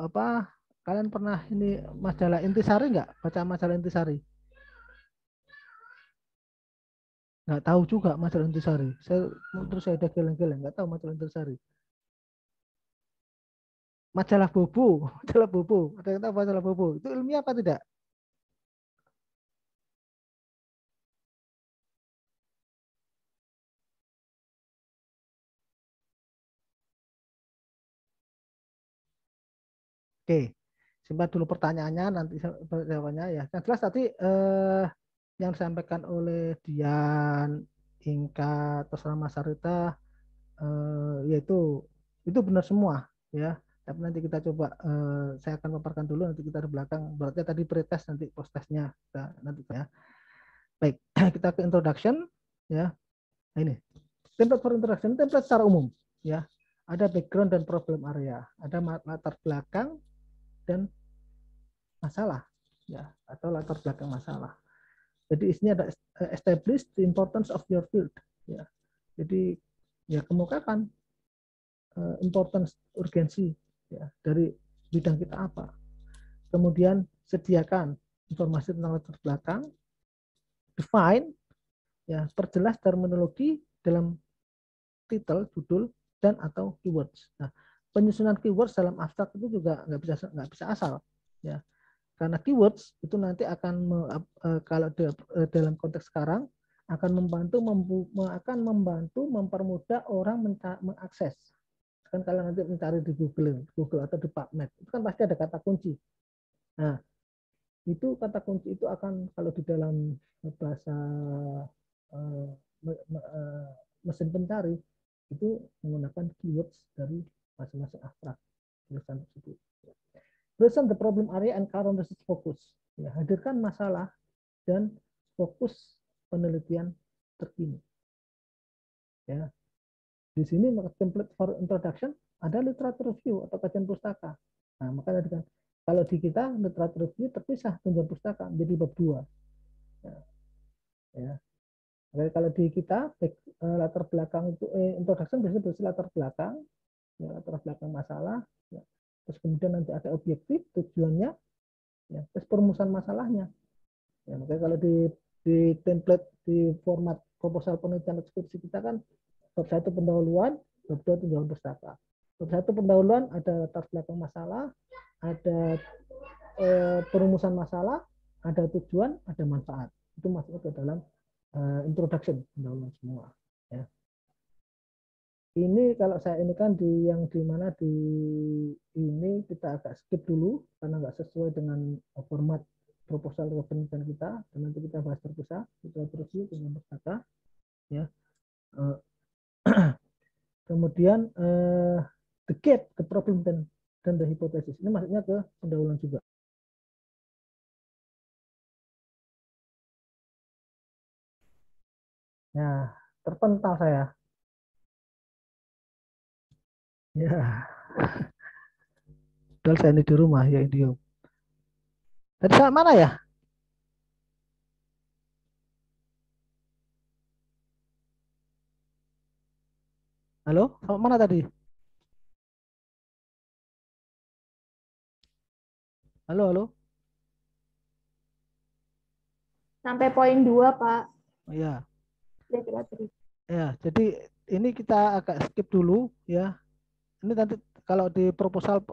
apa? Kalian pernah ini majalah Intisari nggak? Baca majalah Intisari? Nggak tahu juga majalah Intisari. Terus saya ada geleng-geleng, nggak tahu majalah Intisari. Majalah Bobo, majalah Bobo. Ada yang tahu majalah Bobo? Itu ilmiah apa tidak? Oke, simpan dulu pertanyaannya, nanti jawabannya ya. Yang jelas tadi yang disampaikan oleh Dian, Inka, terus Rama Sarita, yaitu itu benar semua ya. Tapi nanti kita coba, saya akan paparkan dulu, nanti kita di belakang. Berarti tadi pretest, nanti post testnya nanti ya. Baik, kita ke introduction ya. Nah, ini template for introduction, template secara umum ya. Ada background dan problem area, ada latar belakang dan masalah ya, atau latar belakang masalah. Jadi isinya ada establish the importance of your field ya. Jadi ya kemukakan importance, urgensi ya dari bidang kita apa. Kemudian sediakan informasi tentang latar belakang, define ya, perjelas terminologi dalam title, judul, dan atau keywords. Nah, penyusunan keywords dalam abstrak itu juga nggak bisa asal ya. Karena keywords itu nanti akan kalau dalam konteks sekarang akan membantu mempermudah orang mengakses kan kalau nanti mencari di Google atau di PubMed, itu kan pasti ada kata kunci. Nah, itu kata kunci itu akan kalau di dalam bahasa mesin pencari itu menggunakan keywords dari masing-masing abstrak tulisan tersebut. Present the problem area and current research focus. Ya, hadirkan masalah dan fokus penelitian terkini. Ya, di sini template for introduction ada literature review atau kajian pustaka. Nah, makanya kalau di kita literature review terpisah kajian pustaka menjadi bab 2. Ya. Kalau di kita latar belakang itu introduction biasanya berisi latar belakang, ya, latar belakang masalah, ya. Terus kemudian nanti ada objektif tujuannya, ya, terus perumusan masalahnya. Ya, makanya kalau di template di format proposal penelitian skripsi kita kan bab 1 pendahuluan, bab 2 tinjauan pustaka. Bab 1 pendahuluan ada latar belakang masalah, ada perumusan masalah, ada tujuan, ada manfaat. Itu masuk ke dalam introduction pendahuluan semua. Ya. Ini kalau saya ini kan yang di mana di ini kita agak skip dulu karena nggak sesuai dengan format proposal penelitian kita, dan nanti kita bahas terpisah, kita terus dengan pustaka. Ya. Kemudian the gap, the problem dan the hypothesis. Ini maksudnya ke pendahuluan juga. Nah, terpental saya. Ya. Padahal saya ini di rumah ya Indio. Tadi saat mana ya? Halo, saat mana tadi? Halo, halo. Sampai poin 2, Pak. Oh, ya. Literatur. Ya, jadi ini kita agak skip dulu ya. Ini nanti kalau di proposal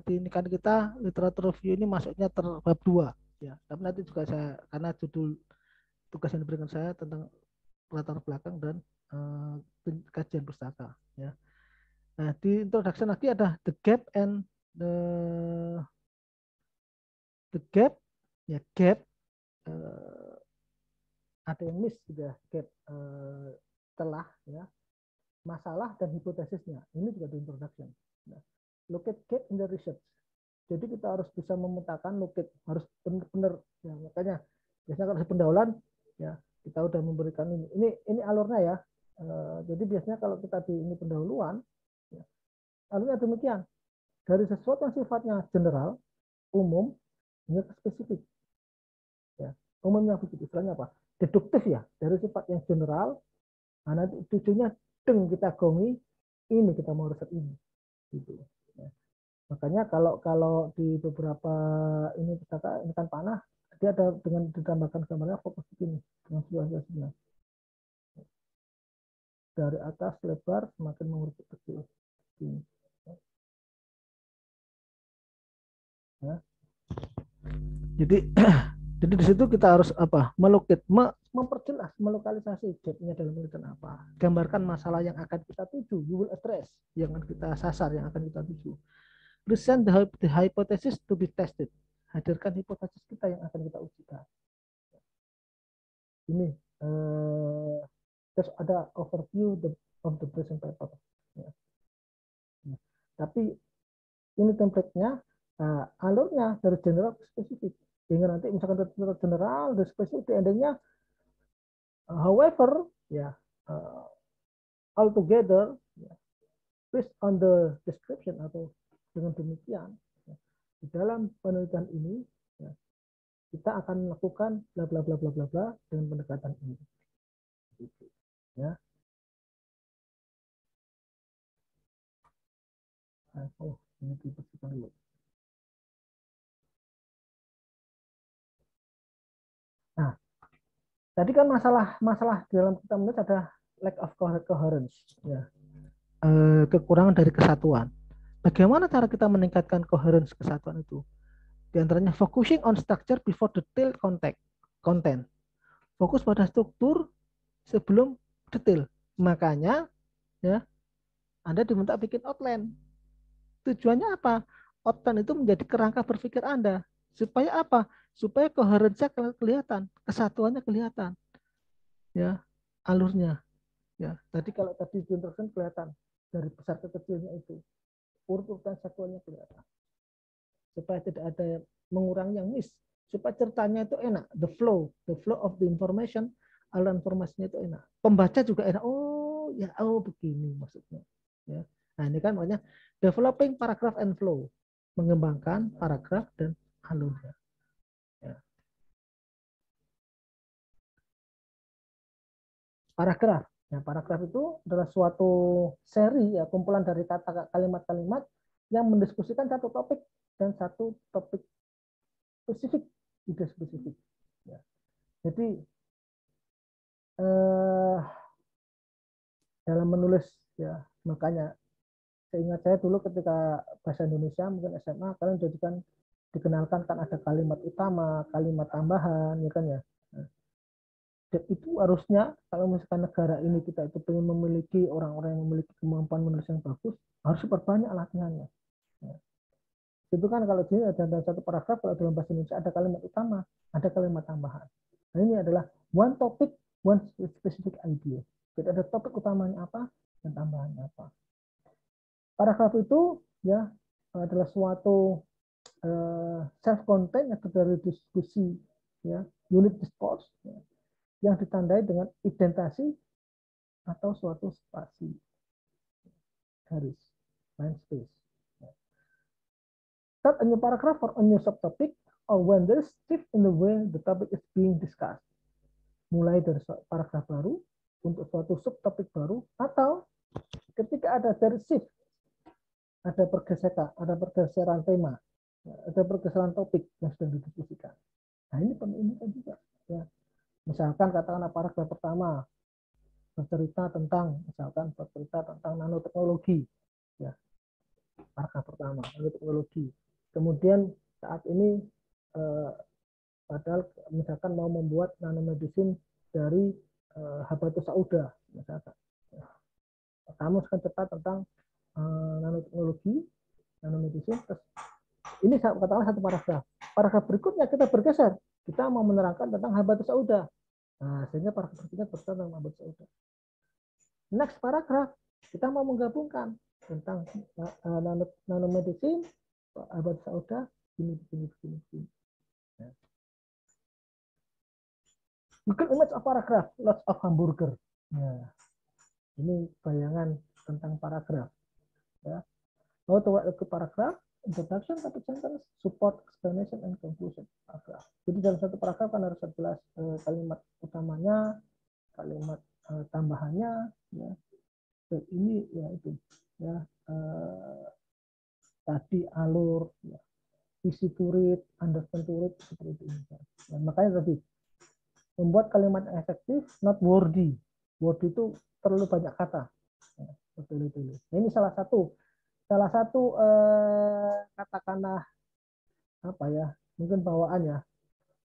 di ini kan kita literatur review ini masuknya bab 2 ya. Tapi nanti juga saya karena judul tugas yang diberikan saya tentang latar belakang dan kajian pustaka ya. Nah, di introduction lagi ada the gap and the gap ya, gap ada yang miss juga, gap telah ya, masalah dan hipotesisnya. Ini juga di introduction. Nah, locate gap in the research. Jadi kita harus bisa memetakan locate, harus benar-benar ya, makanya biasanya kalau pendahuluan ya kita udah memberikan ini alurnya ya. Jadi biasanya kalau kita di ini pendahuluan ya, alurnya demikian. Dari sesuatu yang sifatnya general, umum, hingga ke spesifik. Ya, umumnya begitu. Istilahnya apa? Deduktif ya, dari sifat yang general. Nah, nanti tujuannya kita gongi, ini kita mau riset ini. Gitu. Ya. Makanya kalau di beberapa ini pustaka ini kan panah, dia ada dengan ditambahkan gambarnya fokus begini dengan suasana dari atas lebar semakin mengerucut kecil. Ya. Jadi di situ kita harus apa? Memperjelas, melokalisasi gapnya dalam penelitian apa. Gambarkan masalah yang akan kita tuju, you will address, yang akan kita sasar, yang akan kita tuju. Present the hypothesis to be tested. Hadirkan hipotesis kita yang akan kita ujikan. Ini terus ada overview of the present paper. Ya. Nah, tapi ini template-nya, alurnya dari general ke spesifik. Sehingga nanti misalkan dari general, dari spesifik, di endingnya, however, ya, altogether, ya, based on the description atau dengan demikian, ya, di dalam penelitian ini, ya, kita akan melakukan bla bla bla bla bla bla dengan pendekatan ini. Gitu, ya. Oh, ini dibersihkan dulu. Nah, tadi kan masalah di dalam kita menulis ada lack of coherence, ya. Kekurangan dari kesatuan. Bagaimana cara kita meningkatkan coherence kesatuan itu? Di antaranya focusing on structure before detail content. Fokus pada struktur sebelum detail. Makanya ya Anda diminta bikin outline. Tujuannya apa? Outline itu menjadi kerangka berpikir Anda. Supaya apa? Supaya koherensinya kelihatan, kesatuannya kelihatan. Ya, alurnya. Ya, tadi kalau tadi di introduction kelihatan dari besar ke kecilnya itu. Urut-urutan satuannya kelihatan. Supaya tidak ada mengurangi yang miss. Supaya ceritanya itu enak. The flow of the information, alur informasinya itu enak. Pembaca juga enak. Oh, ya, oh begini maksudnya. Ya. Nah, ini kan makanya developing paragraph and flow, mengembangkan paragraf dan alurnya. Ya. Paragraf. Nah, paragraf itu adalah suatu seri ya, kumpulan dari kata kalimat-kalimat yang mendiskusikan satu topik dan satu topik spesifik, ide spesifik. Ya. Jadi dalam menulis ya, makanya seingat saya dulu ketika bahasa Indonesia mungkin SMA kalian jadikan dikenalkan kan ada kalimat utama, kalimat tambahan, ya kan ya. Nah, dan itu harusnya kalau misalkan negara ini kita itu ingin memiliki orang-orang yang memiliki kemampuan menulis yang bagus, harus diperbanyak latihannya. Ya. Itu kan kalau di dalam satu paragraf kalau dalam bahasa Indonesia ada kalimat utama, ada kalimat tambahan. Nah, ini adalah one topic, one specific idea. Jadi ada topik utamanya apa dan tambahannya apa. Paragraf itu ya adalah suatu self-contained atau dari diskusi ya, unit discourse ya, yang ditandai dengan identasi atau suatu spasi garis line space. Start a new paragraph or a new subtopic or when there is shift in the way the topic is being discussed. Mulai dari paragraf baru untuk suatu subtopik baru atau ketika ada dari shift, ada pergeseran tema, ada pergeseran topik yang sedang didiskusikan. Nah, ini penting juga. Ya. Misalkan katakanlah paragraf pertama bercerita tentang nanoteknologi. Ya. Paragraf pertama nanoteknologi. Kemudian saat ini padahal misalkan mau membuat nanomedicine dari habatus sauda, misalkan. Ya. Kamu akan cepat tentang nanoteknologi, nanomedicine. Terus ini katakanlah satu paragraf. Paragraf berikutnya kita bergeser. Kita mau menerangkan tentang habatus sauda. Nah, sehingga paragraf berikutnya berkaitan dengan habatus sauda. Next paragraf kita mau menggabungkan tentang nanomedicine, habatus sauda, begini. Ya. Look at image of paragraph, lots of hamburger. Nah, ini bayangan tentang paragraf. Ya. Mau ke paragraf, introduction, topic sentence, support, explanation, and conclusion. Paragraf. Jadi dalam satu paragraf kan harus 11 kalimat utamanya, kalimat tambahannya, ya. Dan ini ya itu, ya tadi alur, ya. Isi turit, understand turit seperti itu. Ya, makanya tadi membuat kalimat yang efektif, not wordy. Wordy itu terlalu banyak kata. Ya, betul. Nah, ini salah satu katakanlah apa ya, mungkin bawaan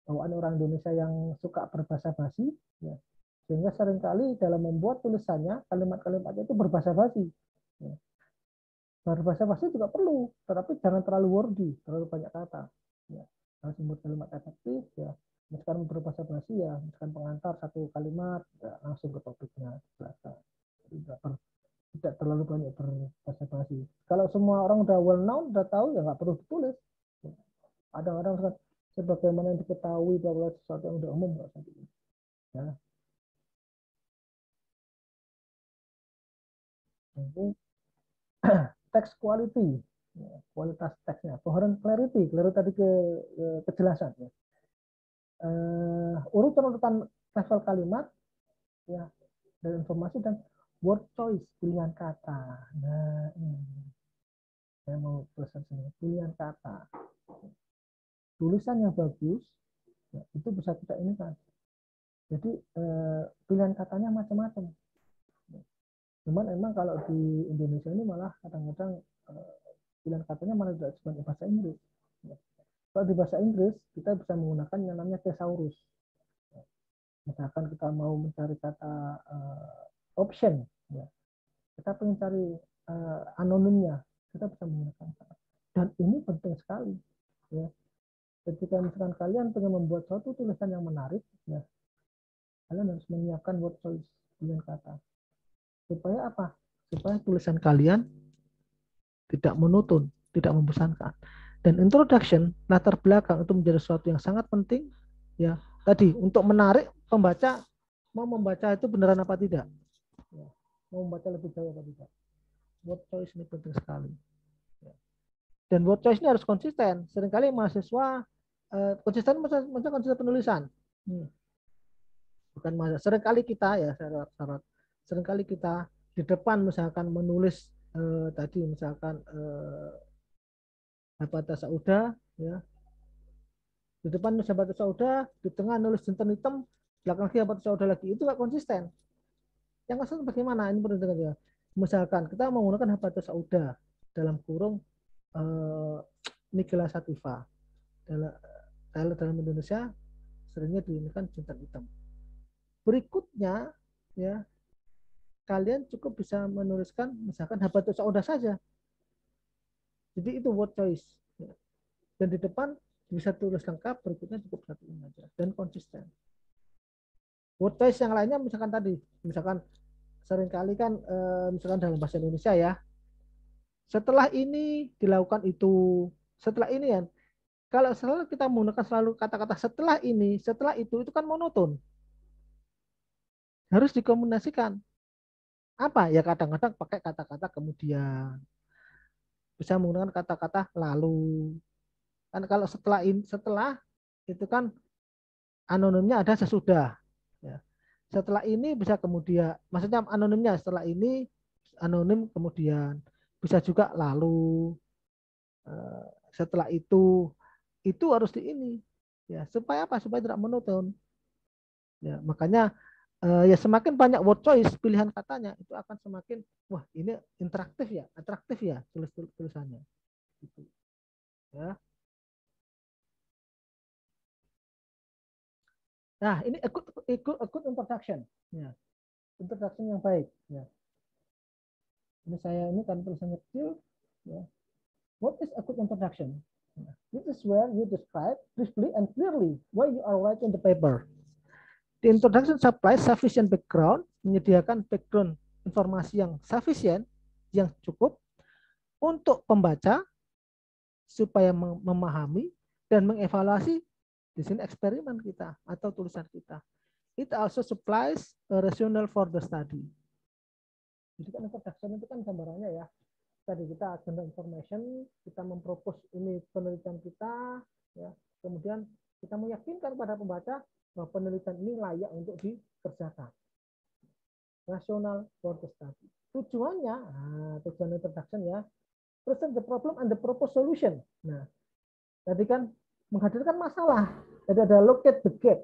orang Indonesia yang suka berbahasa basi ya, sehingga seringkali dalam membuat tulisannya kalimat-kalimatnya itu berbahasa basi ya. Berbahasa basi juga perlu, tetapi jangan terlalu wordy, terlalu banyak kata ya. Harus membuat kalimat efektif ya. Misalkan berbahasa basi ya, misalkan pengantar satu kalimat ya, langsung ke topiknya selesai. Tidak terlalu banyak berbahasa basi. Kalau semua orang udah well known, udah tahu ya nggak perlu ditulis. Ada orang sebagaimana yang diketahui bahwa sesuatu yang udah umum nggak usah ditulis. Ya. Ini text quality, ya, kualitas teksnya, coherent clarity tadi kejelasan. Ya. Urutan level kalimat, ya, dan informasi dan word choice, pilihan kata. Nah, ini saya mau tulisan sini, pilihan kata. Tulisan yang bagus, ya, itu bisa kita ini kan. Jadi pilihan katanya macam-macam. Cuman emang kalau di Indonesia ini malah kadang-kadang pilihan katanya malah tidak cuma bahasa Inggris. Ya. Kalau di bahasa Inggris kita bisa menggunakan yang namanya thesaurus. Ya. Misalkan kita mau mencari kata option, ya. Kita pengen cari anonimnya, kita bisa menggunakan kata. Dan ini penting sekali. Ya. Ketika misalkan kalian pengen membuat suatu tulisan yang menarik, ya, kalian harus menyiapkan word choice dengan kata. Supaya apa? Supaya tulisan kalian tidak monoton, tidak membosankan. Dan introduction, latar belakang itu menjadi sesuatu yang sangat penting. Ya, tadi untuk menarik pembaca, mau membaca itu beneran apa tidak? Ya, mau membaca lebih jauh apa tidak? Word choice ini penting sekali. Ya. Dan word choice ini harus konsisten. Seringkali mahasiswa konsisten maksudnya konsisten penulisan. Bukan mahasiswa. Seringkali kita ya syarat. Seringkali kita di depan misalkan menulis tadi misalkan Habata Sauda ya. Di depan nulis Habata Sauda, di tengah nulis jinten hitam, belakang lagi Habata Sauda lagi. Itu nggak konsisten. Yang konsisten bagaimana? Ini perlu dengar ya. Misalkan kita menggunakan Habata Sauda dalam kurung Nigella Sativa. Kalau dalam Indonesia seringnya digunakan jinten hitam. Berikutnya ya kalian cukup bisa menuliskan misalkan Habata Sauda saja. Jadi itu word choice. Dan di depan bisa tulis lengkap, berikutnya cukup satu ini aja dan konsisten. Word choice yang lainnya misalkan tadi, misalkan seringkali kan misalkan dalam bahasa Indonesia ya. Setelah ini dilakukan itu, setelah ini ya. Kalau selalu kita menggunakan selalu kata-kata setelah ini, setelah itu kan monoton. Harus dikombinasikan. Apa? Ya kadang-kadang pakai kata-kata kemudian. Bisa menggunakan kata-kata lalu. Kan kalau setelah itu kan anonimnya ada sesudah. Ya. Setelah ini bisa kemudian, maksudnya anonimnya setelah ini anonim kemudian bisa juga lalu. Setelah itu harus di ini. Ya, supaya apa? Supaya tidak monoton. Ya, makanya ya semakin banyak word choice pilihan katanya itu akan semakin wah ini interaktif ya, atraktif ya tulisannya. Gitu. Ya. Nah, ini a good introduction. Ya. Introduction yang baik. Ya. Ini saya ini kan tulisannya kecil. Ya. What is a good introduction? This is where you describe briefly and clearly why you are writing the paper. The introduction supplies sufficient background, menyediakan background informasi yang sufficient, yang cukup untuk pembaca supaya memahami dan mengevaluasi di sini eksperimen kita atau tulisan kita. It also supplies a rationale for the study. Jadi kan introduction itu kan gambarannya ya. Tadi kita agenda information, kita mempropos ini penelitian kita, ya. Kemudian kita meyakinkan pada pembaca bahwa penelitian ini layak untuk dikerjakan. Rational for the study. Tujuannya, tujuan introduction ya, present the problem and the proposed solution. Nah, tadi kan menghadirkan masalah. Jadi ada locate the gap.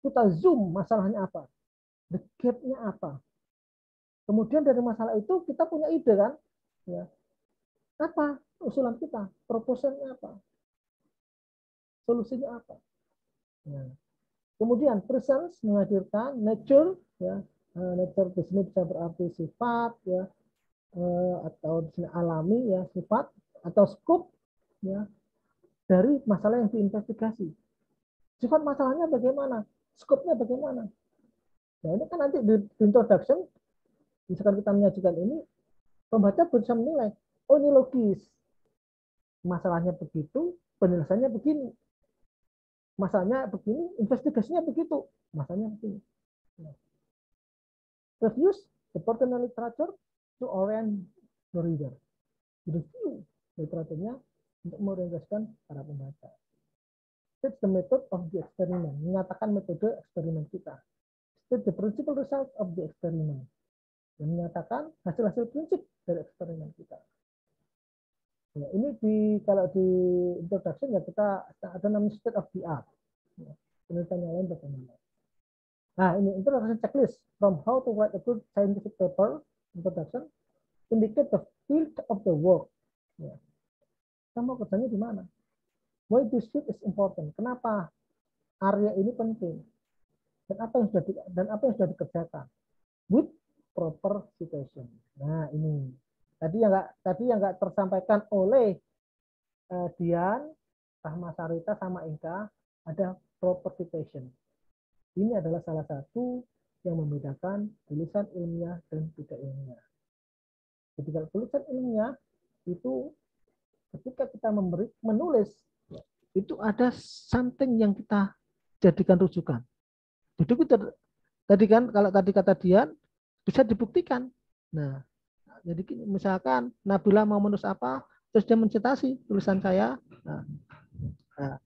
Kita zoom masalahnya apa, the gap-nya apa. Kemudian dari masalah itu kita punya ide kan, ya. Apa usulan kita, proposalnya apa, solusinya apa. Nah, kemudian presence menghadirkan nature, ya, nature di sini bisa berarti sifat, ya, atau di sini alami, ya, sifat atau scope, ya, dari masalah yang diinvestigasi. Sifat masalahnya bagaimana, scope-nya bagaimana. Nah ini kan nanti di introduction, misalkan kita menyajikan ini, pembaca bisa menilai, oh ini logis, masalahnya begitu, penjelasannya begini. Masalahnya begini, investigasinya begitu. Masalahnya begini. Reviews the pertinent literature to orient the reader. Review literaturnya untuk mengorientasikan para pembaca. It's the method of the experiment. Menyatakan metode eksperimen kita. It's the principal result of the experiment. Yang menyatakan hasil-hasil prinsip dari eksperimen kita. Ya, ini kalau di introduction ya kita ada namanya state of the art. Ya, penelitian yang lain bagaimana. Nah ini introduction checklist from how to write a good scientific paper. Introduction indicate the field of the work. Ya. Kita mau kerjanya di mana? Why this field is important? Kenapa area ini penting? Dan apa yang sudah dikerjakan? With proper citation. Nah, ini. Tadi yang nggak tersampaikan oleh Dian, Rahma Sarita sama Inka, ada proper citation. Ini adalah salah satu yang membedakan tulisan ilmiah dan tidak ilmiah. Jadi kalau tulisan ilmiah itu ketika kita menulis, itu ada something yang kita jadikan rujukan. Jadi tadi kan kalau tadi kata Dian bisa dibuktikan. Nah, jadi misalkan Nabila mau menulis apa, terus dia mencitasi tulisan saya. Nah,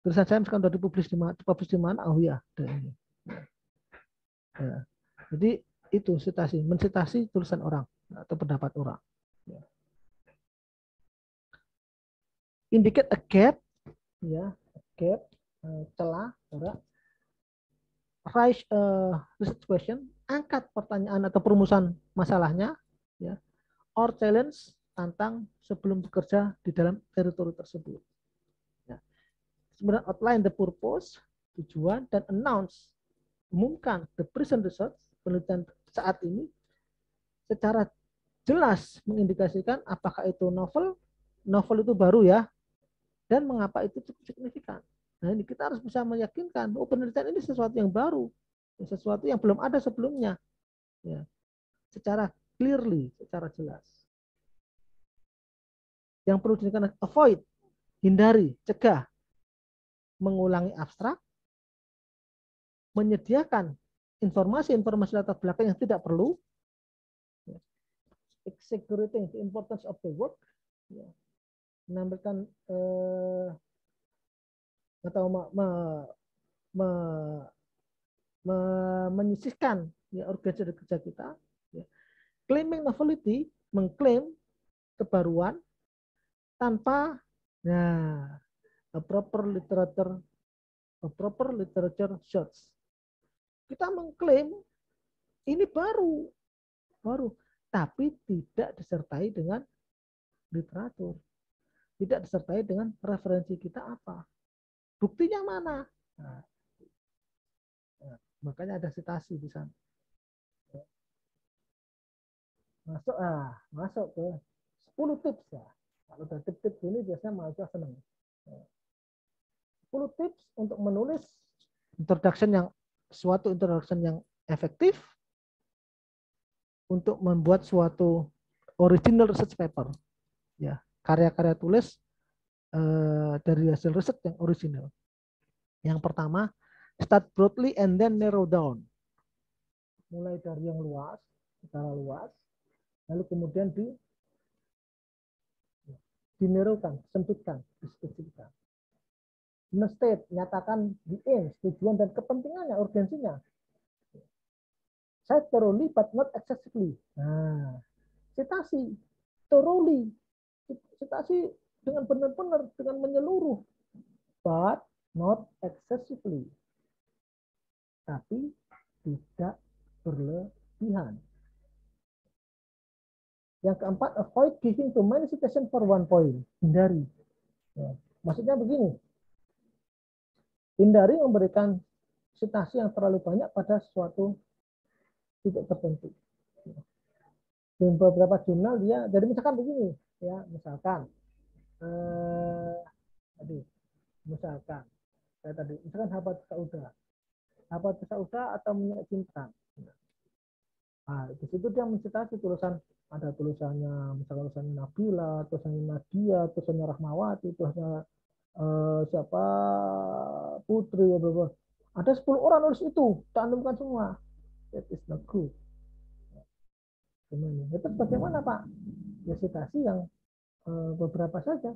tulisan saya misalkan sudah dipublish di mana? Oh iya, ini. Nah, jadi itu citasi, mencitasi tulisan orang atau pendapat orang. Indicate a gap, ya, gap, celah, raise research question, angkat pertanyaan atau perumusan masalahnya, ya, or challenge, tantang sebelum bekerja di dalam teritori tersebut. Ya. Sebenarnya outline the purpose, tujuan, dan announce, umumkan the present research, penelitian saat ini, secara jelas mengindikasikan apakah itu novel itu baru ya, dan mengapa itu cukup signifikan. Nah, ini kita harus bisa meyakinkan, oh penelitian ini sesuatu yang baru, sesuatu yang belum ada sebelumnya, ya, secara clearly, secara jelas. Yang perlu diingatkan, avoid, hindari, cegah, mengulangi abstrak, menyediakan informasi-informasi latar belakang yang tidak perlu, exaggerating the importance of the work, ya, menampilkan atau menyisihkan ya urgensi dari kerja kita, ya. Claiming novelty, mengklaim kebaruan tanpa a proper literature search. Kita mengklaim ini baru, tapi tidak disertai dengan literatur. Tidak disertai dengan referensi kita apa. Buktinya mana? Nah, makanya ada citasi di sana. Masuk ke 10 tips ya. Kalau udah tips ini biasanya mahasiswa senang. 10 tips untuk menulis suatu introduction yang efektif untuk membuat suatu original research paper. Ya, karya-karya tulis dari hasil riset yang original. Yang pertama, start broadly and then narrow down. Mulai dari yang luas, secara luas, lalu kemudian dinarrowkan, sempitkan, dispesifikan. State, nyatakan the aim, tujuan dan kepentingannya, urgensinya. Cite thoroughly but not excessively. Nah, citasi thoroughly, citasi dengan benar-benar, dengan menyeluruh, but not excessively, tapi tidak berlebihan. Yang keempat, avoid giving too many citation for one point. Hindari. Ya, maksudnya begini, hindari memberikan citasi yang terlalu banyak pada suatu titik tertentu. Di beberapa jurnal dia, jadi misalkan begini, ya, misalkan misalkan Habat Sauda atau Minyak Cinta. Nah, di situ dia mencitasi tulisannya, misalnya tulisannya Nabila, tulisannya Nadia, tulisannya Rahmawati, tulisannya siapa Putri, ada 10 orang nulis itu, cantumkan semua. That is not good. Itu bagaimana Pak? Ya citasi yang beberapa saja.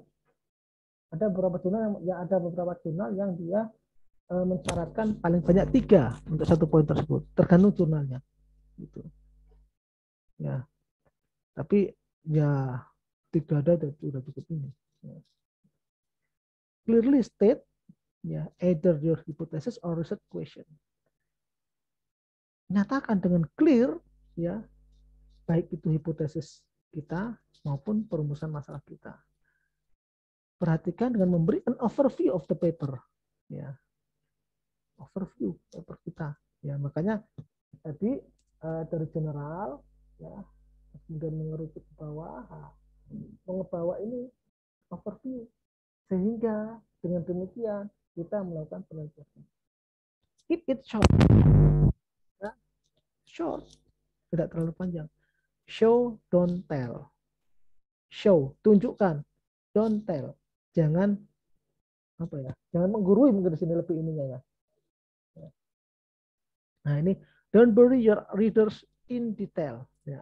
Ada beberapa jurnal yang dia mensyaratkan paling banyak 3 untuk satu poin tersebut, tergantung jurnalnya. Gitu. Ya, tapi ya 3 ada sudah cukup ini. Ya. Clearly state, ya, either your hypothesis or research question. Nyatakan dengan clear, ya, baik itu hipotesis kita maupun perumusan masalah kita. Perhatikan dengan memberi an overview of the paper, ya, overview paper kita, ya. Makanya tadi dari general, ya, kemudian mengerucut ke bawah, mengebawa ini overview, sehingga dengan demikian kita melakukan penelitian. Keep it short, ya, short, tidak terlalu panjang. Show, don't tell. Show, tunjukkan, don't tell. Jangan apa ya? Jangan menggurui, mungkin di sini lebih ininya ya. Nah ini, don't bury your readers in detail. Ya,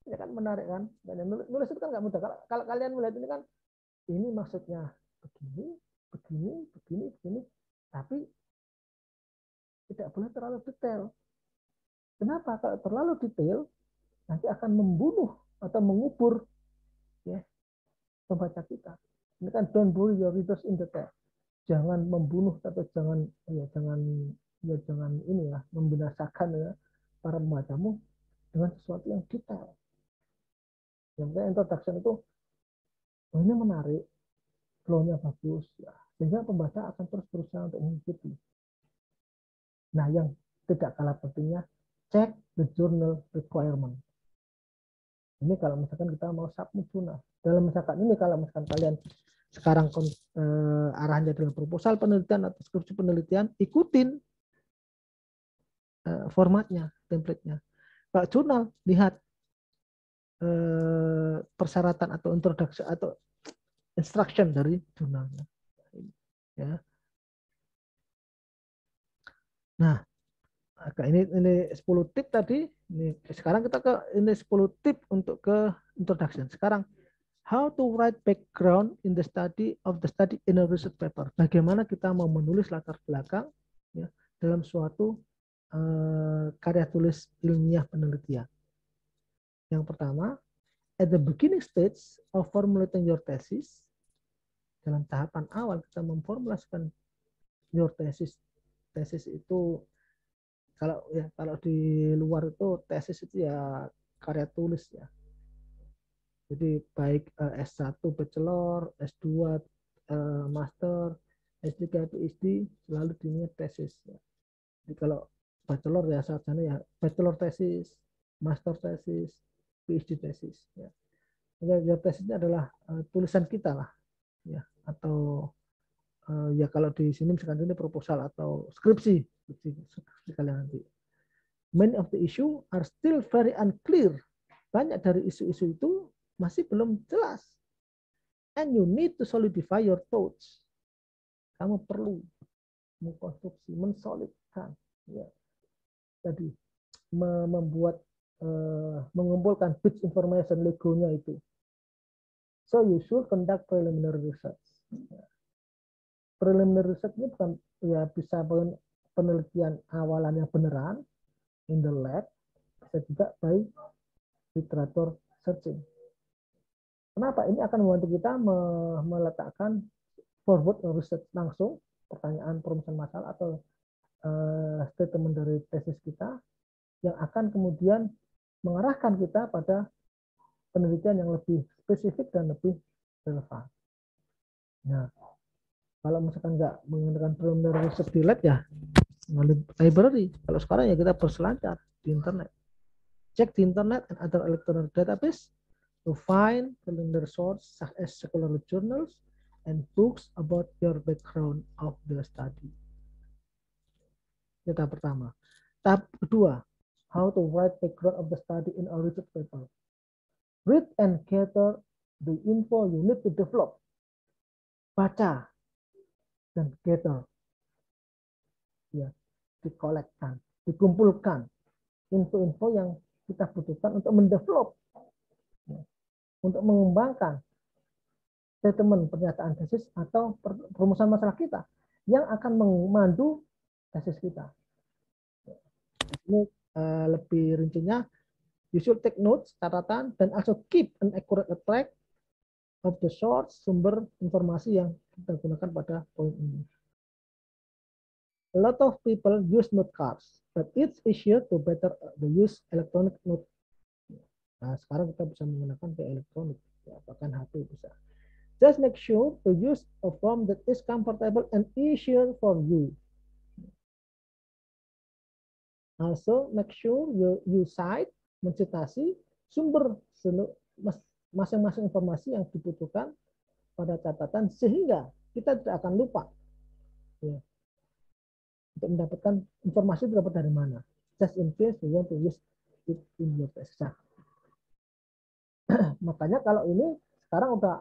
ini kan menarik kan? Nulis itu kan nggak mudah. Kalau kalian melihat ini kan, ini maksudnya begini, begini, begini, begini, tapi tidak boleh terlalu detail. Kenapa? Kalau terlalu detail, nanti akan membunuh atau mengubur ya pembaca kita. Ini kan don't bury your readers in detail. Jangan membunuh atau jangan ini ya, membinasakan ya para pembacamu dengan sesuatu yang detail. Yang kayak introduction itu, oh, ini menarik, flow-nya bagus, ya, sehingga pembaca akan terus berusaha untuk mengikuti. Nah, yang tidak kalah pentingnya, check the journal requirement. Ini kalau misalkan kita mau submit jurnal. Dalam misalkan ini, kalau misalkan kalian sekarang arahnya adalah proposal penelitian atau skripsi penelitian, ikutin formatnya, template-nya. Kalau jurnal, lihat persyaratan atau introduction atau instruction dari jurnalnya. Ya. Nah, ini 10 tip tadi. Ini sekarang kita ke ini 10 tip untuk ke introduction. Sekarang, how to write background in the study of the study in a research paper. Bagaimana kita mau menulis latar belakang ya, dalam suatu karya tulis ilmiah penelitian. Yang pertama, at the beginning stage of formulating your thesis, dalam tahapan awal kita memformulasikan your thesis. Tesis itu kalau di luar itu tesis itu ya karya tulis ya. Jadi baik S1 bachelor, S2 master, S3 PhD selalu dinamakan tesis ya. Jadi kalau bachelor ya sarjana ya bachelor tesis, master tesis, PhD tesis ya. Ya tesisnya adalah tulisan kita lah ya, atau ya kalau di sini misalkan ini proposal atau skripsi kalian nanti. Many of the issue are still very unclear. Banyak dari isu-isu itu masih belum jelas. And you need to solidify your thoughts. Kamu perlu mengkonstruksi, mensolidkan ya. Jadi membuat mengumpulkan bits information legonya itu. So you should conduct preliminary research. Preliminary research ini bukan ya bisa penelitian awalan yang beneran in the lab, bisa juga by literature searching. Kenapa? Ini akan membantu kita meletakkan forward research langsung, pertanyaan perumusan masalah atau statement dari tesis kita yang akan kemudian mengarahkan kita pada penelitian yang lebih spesifik dan lebih relevan. Nah, kalau misalkan nggak menggunakan preliminary research di lab ya melalui library. Kalau sekarang ya kita berselancar di internet. Check the internet and other electronic database to find preliminary sources such as scholarly journals and books about your background of the study. Itu tahap pertama. Tahap kedua, how to write background of the study in a research paper. Read and gather the info you need to develop. Baca dan gather. Ya, dikolekkan, dikumpulkan info-info yang kita butuhkan untuk mendevelop, ya, untuk mengembangkan statement pernyataan tesis atau perumusan masalah kita yang akan memandu tesis kita. Ini lebih rincinya, you should take notes, catatan, dan also keep an accurate track of the source, sumber informasi yang kita gunakan pada poin ini. A lot of people use note cards, but it's easier to better use electronic note. Nah, sekarang kita bisa menggunakan elektronik, ya, bahkan HP bisa. Just make sure to use a form that is comfortable and easier for you. Also, make sure you cite, mencitasi sumber masing-masing informasi yang dibutuhkan pada catatan sehingga kita tidak akan lupa ya, untuk mendapatkan informasi itu dapat dari mana. Just in case you want to use it in your text. Makanya kalau ini sekarang udah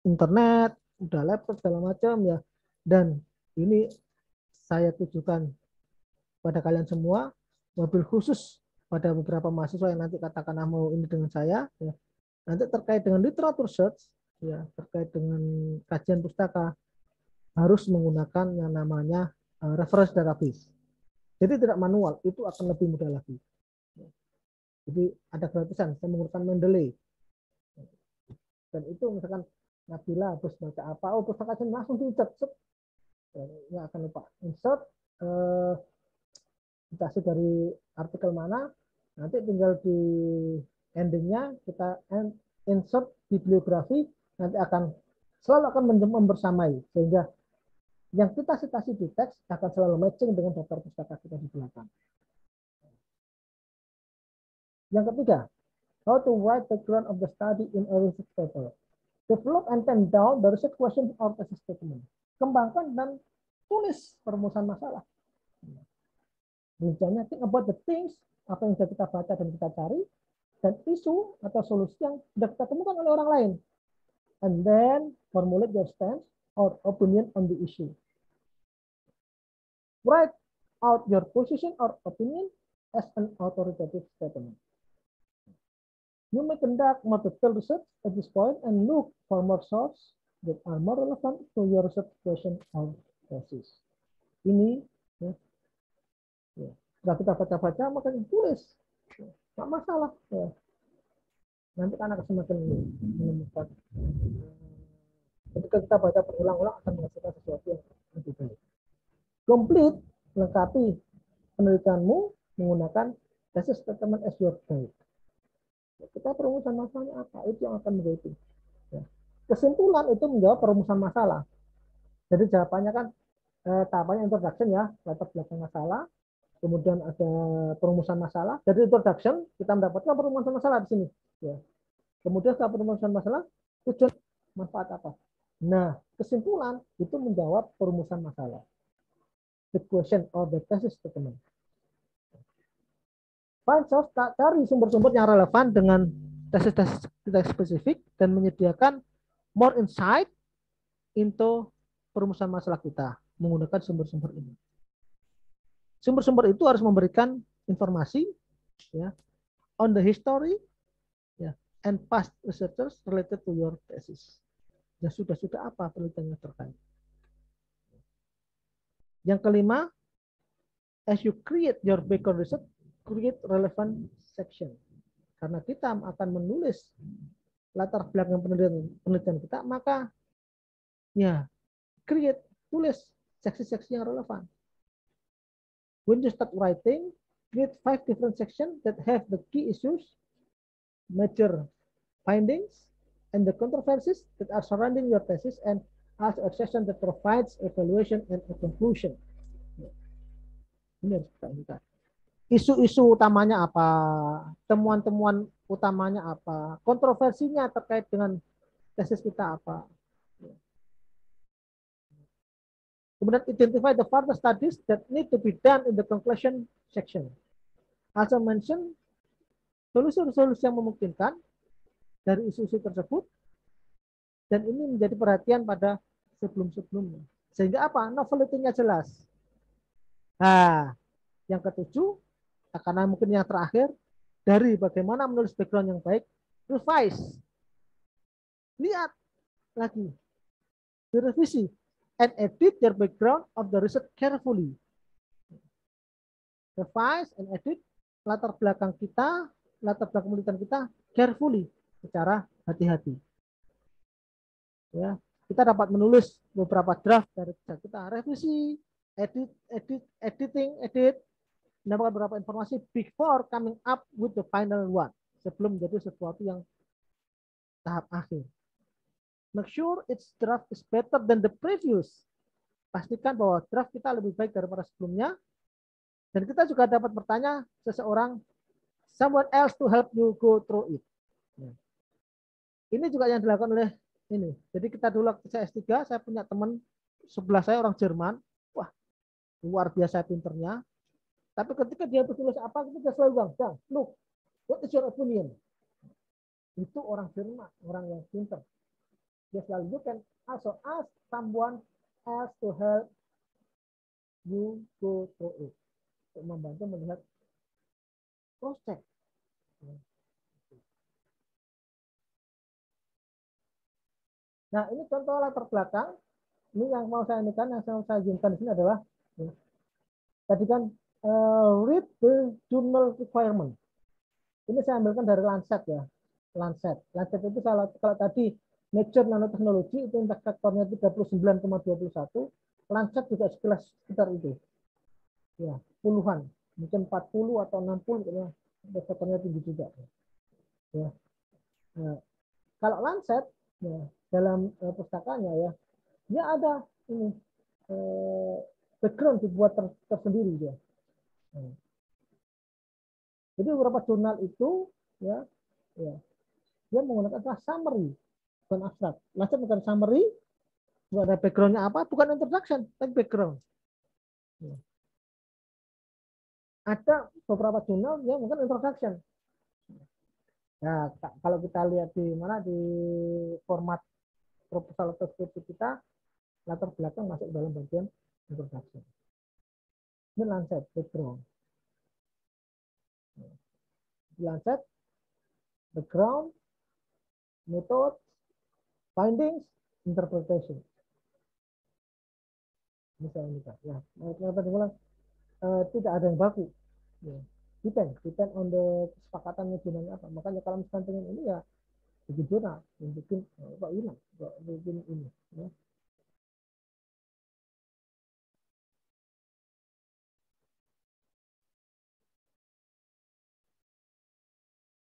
internet, udah laptop segala macam ya, dan ini saya tujukan pada kalian semua, mobil khusus pada beberapa mahasiswa yang nanti katakan mau ini dengan saya ya. Nanti terkait dengan literatur search ya, terkait dengan kajian pustaka harus menggunakan yang namanya reference database. Jadi tidak manual, itu akan lebih mudah lagi. Jadi ada gratisan, saya menggunakan Mendeley. Dan itu misalkan Nabila habis baca apa, oh pustaka kajian langsung di-insert. Ya, akan lupa. Insert citasi dari artikel mana, nanti tinggal di endingnya kita insert bibliografi, nanti selalu akan membersamai, sehingga yang kita citasi di teks akan selalu matching dengan daftar pustaka kita di belakang. Yang ketiga, how to write background of the study in a research paper. Develop and pen down the research question or thesis statement. Kembangkan dan tulis perumusan masalah. Misalnya, think about the things, apa yang sudah kita baca dan kita cari, dan isu atau solusi yang sudah kita temukan oleh orang lain. And then, formulate your stance or opinion on the issue. Write out your position or opinion as an authoritative statement. You may conduct more detailed research at this point and look for more sources that are more relevant to your research question or thesis. Ini ya. Setelah kita baca-baca, maka tulis. Nggak masalah. Ya. Nanti kan akan semakin menemukan. Ketika kita baca berulang-ulang akan menghasilkan sesuatu yang lebih baik. Complete, lengkapi penelitianmu menggunakan thesis statement as your guide. Kita perumusan masalahnya apa? Itu yang akan menjadi. Ya. Kesimpulan itu menjawab perumusan masalah. Jadi jawabannya kan tahapannya introduction ya, latar belakang masalah. Kemudian ada perumusan masalah. Dari introduction kita mendapatkan perumusan masalah di sini. Ya. Kemudian setelah perumusan masalah, tujuan manfaat apa? Nah, kesimpulan itu menjawab perumusan masalah. The question or the thesis statement. Find source, cari sumber-sumber yang relevan dengan tesis-tesis kita spesifik dan menyediakan more insight into perumusan masalah kita menggunakan sumber-sumber ini. Sumber-sumber itu harus memberikan informasi ya, on the history ya, and past researchers related to your thesis. Ya sudah apa penelitiannya terkait. Yang kelima, as you create your background research, create relevant section. Karena kita akan menulis latar belakang penelitian kita, maka ya tulis seksi-seksi yang relevan. When you start writing, create 5 different sections that have the key issues, major findings, and the controversies that are surrounding your thesis, and also a section that provides evaluation and a conclusion. Ini harus kita ingat. Isu-isu utamanya apa, temuan-temuan utamanya apa, kontroversinya terkait dengan tesis kita apa. Kemudian identify the further studies that need to be done in the conclusion section. As I mentioned, solusi-solusi yang memungkinkan dari isu-isu tersebut, dan ini menjadi perhatian pada sebelum-sebelumnya. Sehingga apa? Novelty-nya jelas. Nah, yang ketujuh, karena mungkin yang terakhir, dari bagaimana menulis background yang baik, revise. Lihat lagi, direvisi, and edit your background of the research carefully. Revise and edit latar belakang kita, latar belakang penelitian kita carefully, secara hati-hati. Ya, kita dapat menulis beberapa draft dari kita, revisi, edit, mendapatkan beberapa informasi before coming up with the final one, sebelum menjadi sesuatu yang tahap akhir. Make sure its draft is better than the previous. Pastikan bahwa draft kita lebih baik daripada sebelumnya, Dan kita juga dapat bertanya seseorang, someone else to help you go through it. Ini juga yang dilakukan oleh ini. Jadi kita dulu waktu saya S3, saya punya teman sebelah saya orang Jerman. Wah, luar biasa pinternya. Tapi ketika dia tulis apa, kita selalu bilang, look, what is your opinion? Itu orang Jerman, orang yang pinter. Dia selalu, you can also ask someone else to help you go through it. Untuk membantu melihat cross-check. Nah, ini contoh latar belakang. Ini yang mau saya ini kan, yang saya zoomkan di sini adalah tadi kan read the journal requirement. Ini saya ambilkan dari Lancet ya. Lancet itu kalau tadi Nature Nanotechnology itu impact faktornya 39,21. Lancet juga sekitar itu. Ya, puluhan, mungkin 40 atau 60 ya. Impact faktornya tinggi juga. Ya. Nah, kalau Lancet ya, dalam pustakanya ya, dia ada ini background dibuat tersendiri dia. Jadi beberapa jurnal itu ya dia menggunakan summary bukan abstrak. Lancet bukan summary, bukan ada backgroundnya apa, bukan introduction, tapi background. Ya. Ada beberapa jurnal yang mungkin introduction. Nah, kalau kita lihat di mana di format proposal atau skripsi kita, latar belakang masuk dalam bagian introduction. Ini Lancet background. Di Lancet background, method, findings, interpretation. Misalnya ini kan, ya, tadi bilang tidak ada yang baku. Ya. Depend on the kesepakatannya jurnalnya apa. Makanya kalau misalkan pengen ini ya bikin jurnal, bikin bikin ini. Ya.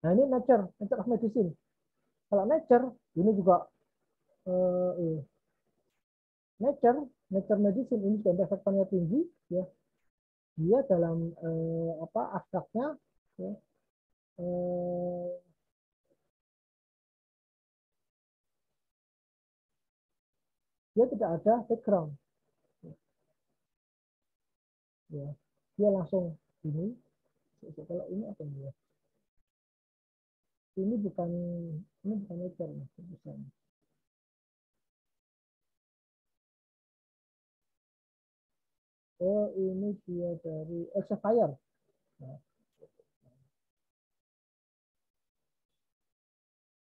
Nah ini Nature of Medicine. Kalau Nature ini juga Nature Medicine ini juga impact faktornya tinggi, ya. Dia dalam abstraknya, ya, dia tidak ada background, ya. Dia langsung ini. Kalau ini apa ya? Ini bukan Nature, bukan. Oh, ini dia dari Elsevier. Nah.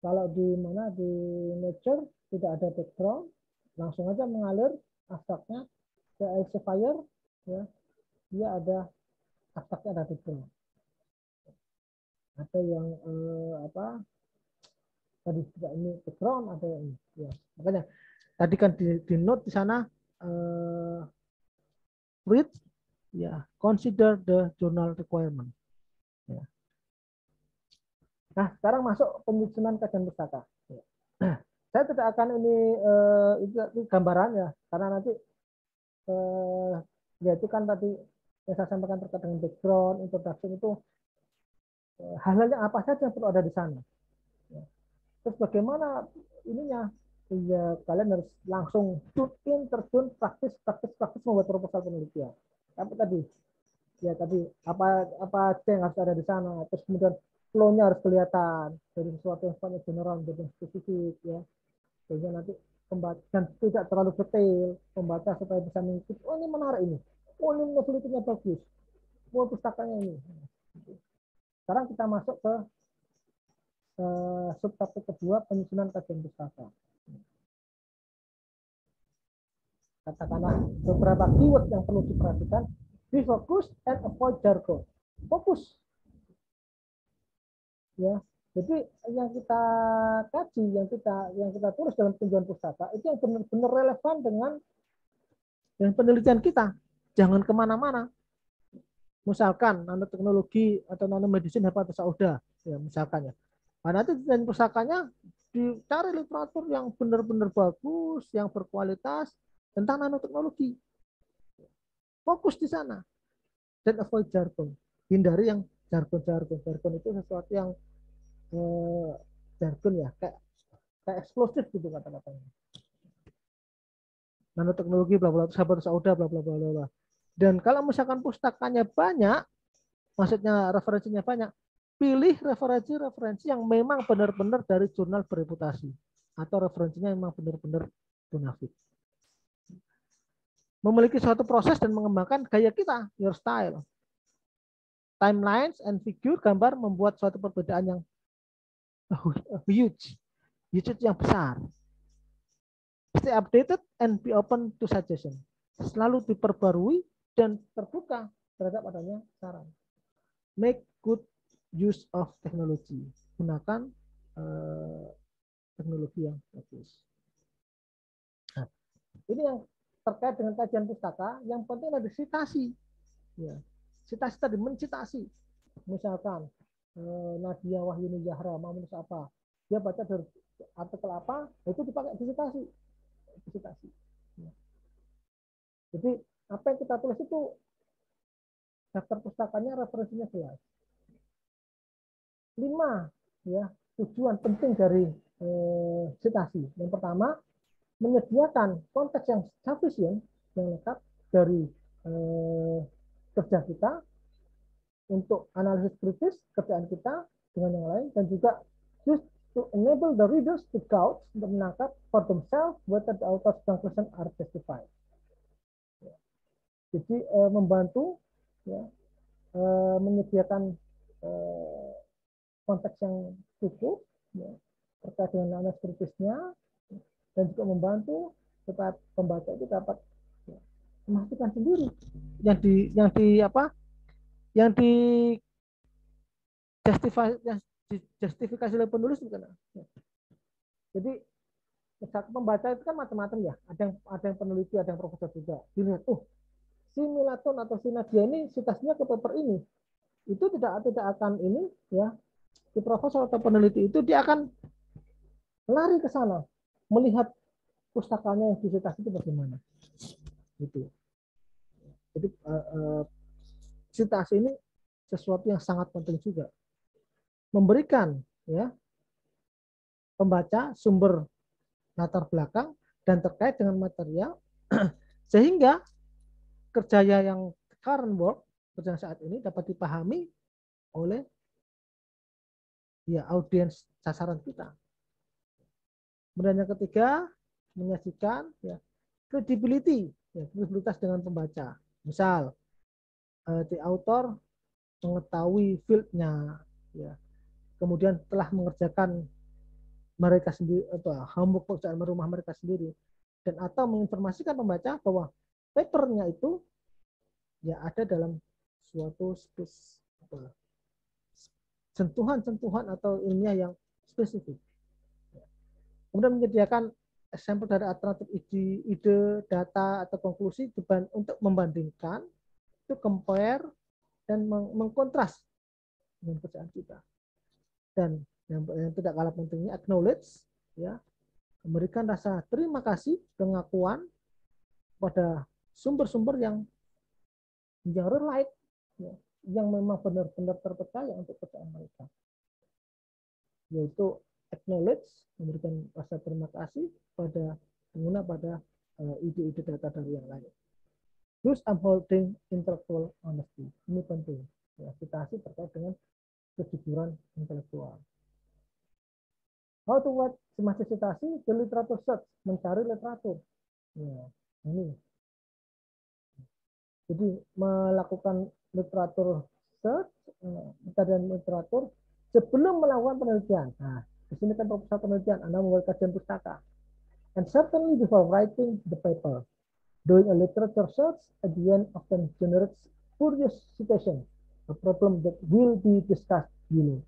Kalau di mana di Nature tidak ada background, langsung aja mengalir abstraknya ke Elsevier, ya. Dia ada abstraknya ada background. Ada yang tadi tidak ini background, ada yang ini. Ya. Makanya tadi kan di note di sana read, ya, consider the journal requirement. Ya. Nah, sekarang masuk penyusunan kajian pustaka. Ya. Saya tidak akan ini gambaran ya, karena nanti ya itu kan tadi yang saya sampaikan terkait dengan background, introduction itu hal-hal yang apa saja yang perlu ada di sana. Ya. Terus bagaimana ininya? Ya, kalian harus langsung terjun praktis membuat proposal penelitian. Apa tadi? Ya tadi apa aja yang harus ada di sana. Terus kemudian flow-nya harus kelihatan dari sesuatu yang sifatnya general menjadi spesifik, ya. Sehingga nanti dan tidak terlalu detail, pembaca supaya bisa mengikuti. Oh ini menarik ini. Oh ini novelty-nya bagus. Oh pustakanya ini. Sekarang kita masuk ke subtopik kedua, penyusunan kajian pustaka. Katakanlah beberapa keyword yang perlu diperhatikan. Be focused and avoid jargon. Fokus. Ya, jadi yang kita kaji, yang kita tulis dalam tinjauan pustaka itu yang benar-benar relevan dengan penelitian kita. Jangan kemana-mana. Misalkan nanoteknologi atau nanomedicine hepatitis auda, ya misalkan ya. Nah, nanti tinjauan pustakanya dicari literatur yang benar-benar bagus, yang berkualitas tentang nanoteknologi. Fokus di sana. dan avoid jargon. Hindari yang jargon. Jargon itu sesuatu yang jargon ya, kayak eksplosif gitu kata-katanya. Nanoteknologi bla bla sabar sauda bla bla bla bla. Dan kalau misalkan pustakanya banyak, maksudnya referensinya banyak, pilih referensi yang memang benar-benar dari jurnal bereputasi atau referensinya memang benar-benar bonafide. Memiliki suatu proses dan mengembangkan gaya kita, your style. Timelines and figure gambar membuat suatu perbedaan yang huge yang besar. Stay updated and be open to suggestion. Selalu diperbarui dan terbuka terhadap adanya saran. Make good use of technology. Gunakan teknologi yang bagus. Nah, ini yang terkait dengan kajian pustaka, yang penting ada citasi. Ya. Citasi tadi mencitasi. Misalkan Nadia Wahyuni Zahra mau menulis apa, dia baca dari artikel apa, itu dipakai disitasi. Ya. Jadi apa yang kita tulis itu daftar pustakanya referensinya jelas. 5 ya tujuan penting dari citasi. Yang pertama, menyediakan konteks yang sufficient, yang lengkap dari kerja kita untuk analisis kritis kerjaan kita dengan yang lain, dan juga just to enable the readers to gauge, untuk menangkap for themselves whether the author's conclusion are justified. Jadi membantu ya, menyediakan konteks yang cukup ya, terkait dengan analisis kritisnya, dan juga membantu supaya pembaca itu dapat ya, memastikan sendiri yang di justifikasi oleh penulis bukan. Ya. Jadi pembaca itu kan macam-macam ya, ada yang peneliti, ada yang profesor juga. Dilihat, si Milaton atau si Nadia ini citasinya ke paper ini, itu tidak akan ini ya, si profesor atau peneliti itu dia akan lari ke sana melihat pustakanya yang disitasi itu bagaimana. Gitu. Jadi citasi ini sesuatu yang sangat penting juga. Memberikan ya pembaca sumber latar belakang dan terkait dengan material sehingga kerja yang current work, kerja saat ini dapat dipahami oleh ya audiens sasaran kita. Kemudian yang ketiga, menyajikan ya credibility, ya, kredibilitas dengan pembaca. Misal the author mengetahui field-nya, ya, kemudian telah mengerjakan mereka sendiri, homework pekerjaan rumah mereka sendiri, dan atau menginformasikan pembaca bahwa papernya itu ya ada dalam suatu sentuhan-sentuhan atau ilmiah yang spesifik. Kemudian menyediakan sampel dari alternatif ide, data, atau konklusi untuk membandingkan, to compare, dan mengkontras dengan kerjaan kita. Dan yang tidak kalah pentingnya, acknowledge, ya, memberikan rasa terima kasih, pengakuan pada sumber-sumber yang relate, ya, yang memang benar-benar terpercaya untuk kerjaan mereka. Yaitu acknowledge, memberikan rasa terima kasih pada pengguna pada ide-ide data dari yang lain. Thus upholding intellectual honesty. Ini penting. Ya, citasi terkait dengan kejujuran intelektual. How to write semacam citasi? The literature search, mencari literatur. Ya, ini. Jadi melakukan literatur search, pencarian literatur sebelum melakukan penelitian. Nah, di sini kan proposal penelitian, Anda membuat kajian pustaka. And certainly before writing the paper, doing a literature search at the end often generates spurious citation, a problem that will be discussed below.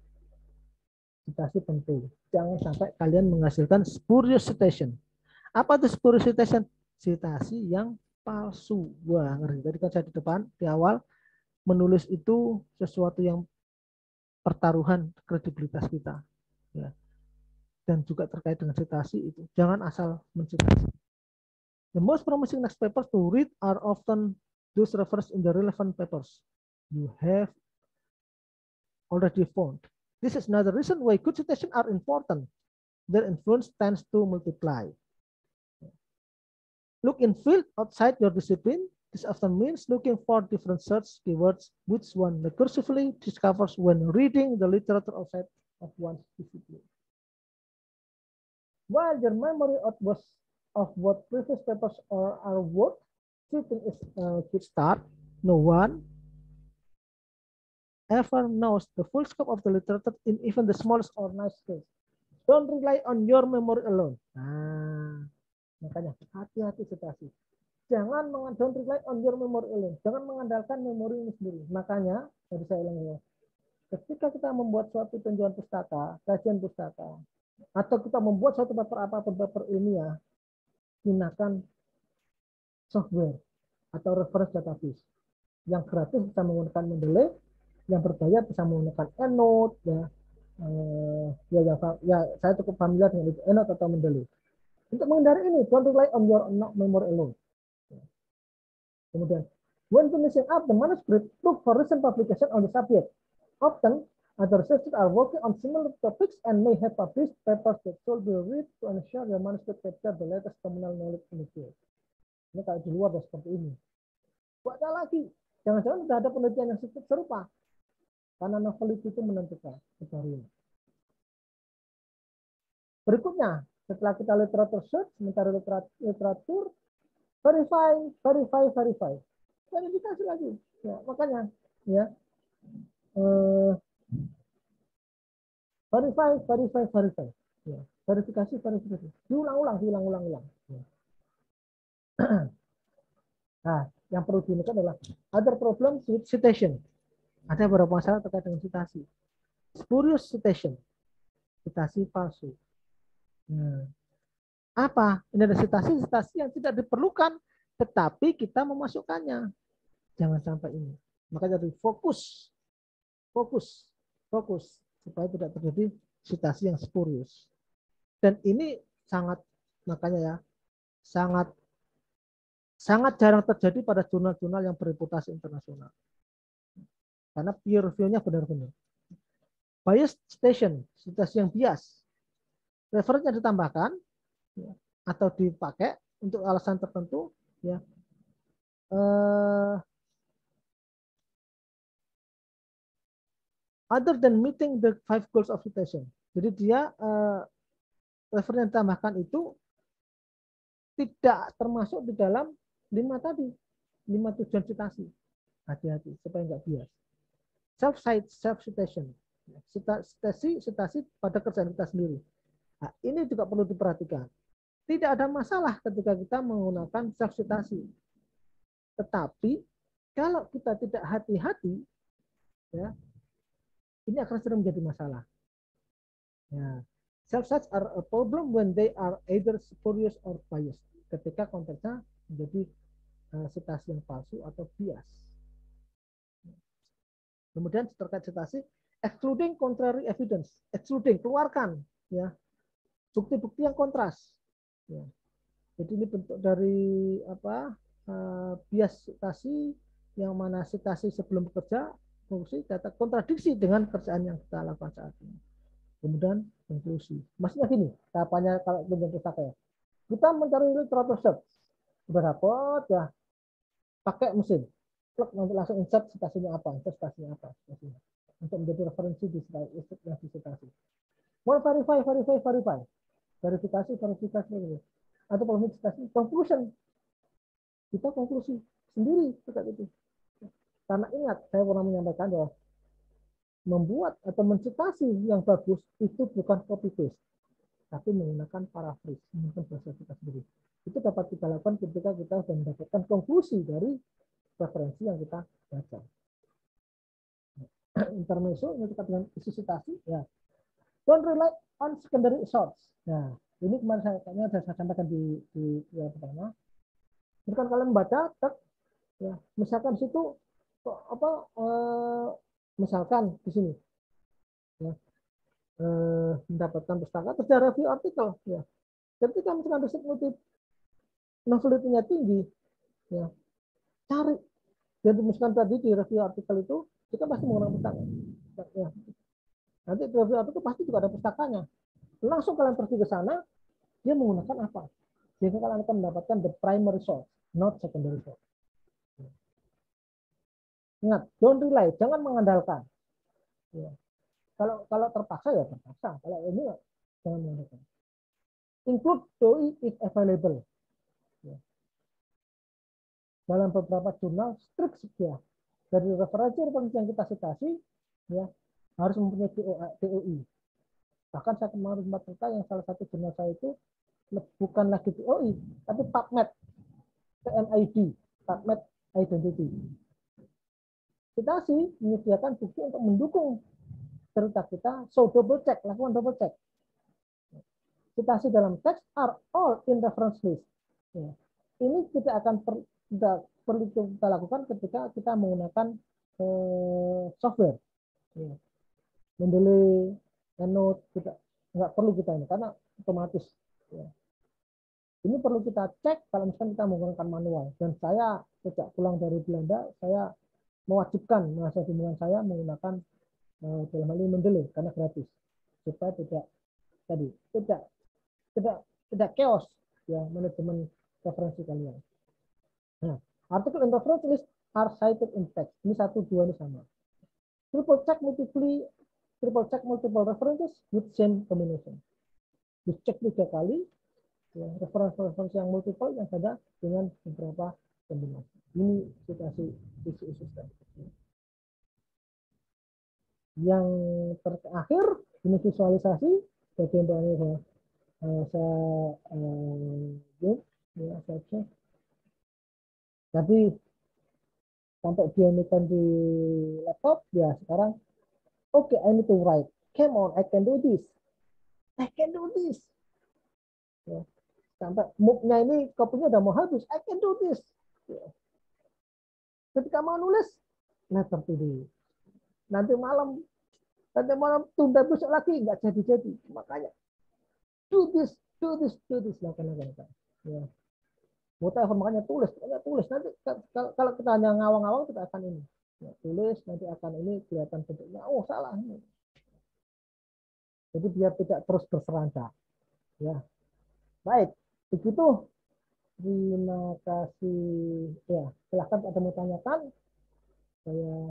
Citasi penting. Jangan sampai kalian menghasilkan spurious citation. Apa itu spurious citation? Citasi yang palsu. Wah, ngeri. Tadi kan saya di depan, di awal, menulis itu sesuatu yang pertaruhan kredibilitas kita. Ya. Dan juga terkait dengan citasi itu. Jangan asal mencitasi. The most promising next papers to read are often those referenced in the relevant papers. you have already found. This is another reason why good citations are important. Their influence tends to multiply. Look in field outside your discipline. This often means looking for different search keywords, which one recursively discovers when reading the literature outside of one's discipline. While your memory of what previous papers are worth, cheating is a good start. No one ever knows the full scope of the literature in even the smallest or nice case. Don't rely on your memory alone. Nah, makanya hati-hati citasi. Jangan don't rely on your memory alone. Jangan mengandalkan memori ini sendiri. Makanya, tadi saya ulang ya, ketika kita membuat suatu tinjauan pustaka, kajian pustaka, atau kita membuat suatu paper apapun, paper ilmiah, gunakan software atau reference database. Yang gratis bisa menggunakan Mendeley, yang berbayar bisa menggunakan EndNote, ya saya cukup familiar dengan itu, EndNote atau Mendeley. Untuk menghindari ini, don't rely on your memory alone. Kemudian, when finishing up the manuscript, look for recent publication on the subject. Often, other researchers are working on similar topics and may have published papers that should be read to ensure the manuscript capture the latest terminal knowledge in the field. Ini kalau di luar seperti ini. Baca lagi. Jangan-jangan sudah ada penelitian yang serupa. Karena novelty itu menentukan kebaruan. Berikutnya, setelah kita literatur search, mencari literatur, verify. Verifikasi lagi. Ya, makanya, ya. Verify. Ya, verifikasi. Diulang-ulang. Ya. Nah, yang perlu diingat adalah other problems with citation. Ada beberapa masalah terkait dengan citasi. Spurious citation, citasi palsu. Nah, apa? Ini ada citasi yang tidak diperlukan, tetapi kita memasukkannya. Jangan sampai ini. Maka jadi fokus supaya tidak terjadi citasi yang spurious. Dan ini makanya ya, sangat jarang terjadi pada jurnal-jurnal yang bereputasi internasional. Karena peer review-nya benar-benar. Bias citation, citasi yang bias. Referensinya ditambahkan ya, atau dipakai untuk alasan tertentu, ya. Other than meeting the 5 goals of citation. Jadi dia referensi yang ditambahkan itu tidak termasuk di dalam 5 tujuan citasi. Hati-hati supaya nggak bias. Self-citation. Citasi pada kerjaan kita sendiri. Nah, ini juga perlu diperhatikan. Tidak ada masalah ketika kita menggunakan self-citasi. Tetapi kalau kita tidak hati-hati, ya, ini akan sering menjadi masalah. Ya. Self-cites are a problem when they are either spurious or biased. Ketika konteksnya menjadi citasi yang palsu atau bias. Kemudian terkait citasi, excluding contrary evidence, keluarkan, ya, bukti-bukti yang kontras. Ya. Jadi ini bentuk dari bias citasi, yang mana citasi sebelum bekerja, fungsi data kontradiksi dengan kerjaan yang kita lakukan saat ini. Kemudian konklusi. Maksudnya gini, tahapannya kalau bentuk pustaka ya. Kita mencari literatur search, sudah dapat ya, pakai mesin. Klik nanti langsung insert citasinya apa, untuk menjadi referensi di citasi. Mau verify. Verifikasi. Atau kalau citasi, conclusion. Kita konklusi sendiri terkait itu. Karena ingat, saya pernah menyampaikan bahwa membuat atau mencitasi yang bagus itu bukan copy paste, tapi menggunakan paraphrase, menggunakan bahasa kita sendiri. Itu dapat kita lakukan ketika kita sudah mendapatkan konklusi dari referensi yang kita baca. Intermezzo ini terkait dengan isu citasi, ya. Don't rely on secondary source. Nah, ini kemarin saya sampaikan di pertama. Misalkan kalian membaca, ya, misalkan situ misalkan di sini, ya, mendapatkan pustaka, terus ada review artikel, ya. Ketika misalkan riset motif novelty-nya tinggi, ya, cari Dan misalkan tadi di review artikel itu kita pasti menggunakan pustaka. Ya. Nanti di review artikel pasti juga ada pustakanya. Langsung kalian pergi ke sana, dia menggunakan apa? Sehingga kalian akan mendapatkan the primary source, not secondary source. Ingat, don't rely, jangan mengandalkan. Ya. Kalau terpaksa ya terpaksa. Kalau ini jangan mengandalkan. Include DOI if available. Ya. Dalam beberapa jurnal strict ya. Dari referensi yang kita citasi, ya harus mempunyai DOI. Bahkan saya kemarin baca yang salah satu jurnal saya itu bukan lagi DOI, tapi PubMed, PMID, PubMed Identity. Citasi menyediakan bukti untuk mendukung cerita kita, so double check, lakukan double check. Citasi dalam teks are all in reference list. Ya. Ini tidak akan perlu kita lakukan ketika kita menggunakan software. Ya. Mendelay, EndNote, nggak perlu kita ini karena otomatis. Ya. Ini perlu kita cek kalau misalkan kita menggunakan manual. Dan saya sejak pulang dari Belanda, saya mewajibkan mahasiswa bimbingan saya menggunakan dalam hal ini Mendeley karena gratis supaya tidak chaos ya manajemen referensi kalian. Nah, artikel in reference list are cited in text. Ini 1, 2 ini sama. Triple check multiple references with same combination. Dicek 3 kali ya, referensi yang multiple yang ada dengan beberapa kombinasi. Ini situasi isu-isu tadi. Yang terakhir ini visualisasi bagian bawahnya saya cek. Tapi sampai dianikan di laptop ya sekarang okay, I need to write. Come on, I can do this. I can do this. Ya. Sampai moodnya ini kopinya udah mau habis. I can do this. Ya. Ketika mau nulis, letter today. Nanti malam tunda besok lagi nggak jadi. Makanya do this. Lakukan. Ya. Whatever, makanya tulis. Nanti kalau kita hanya ngawang-ngawang kita akan ini. Ya, tulis nanti akan ini kelihatan bentuknya. Oh salah ini. Jadi biar tidak terus berselancar. Ya, baik. Begitu. Terima kasih. Ya, silahkan ada mau tanyakan. Saya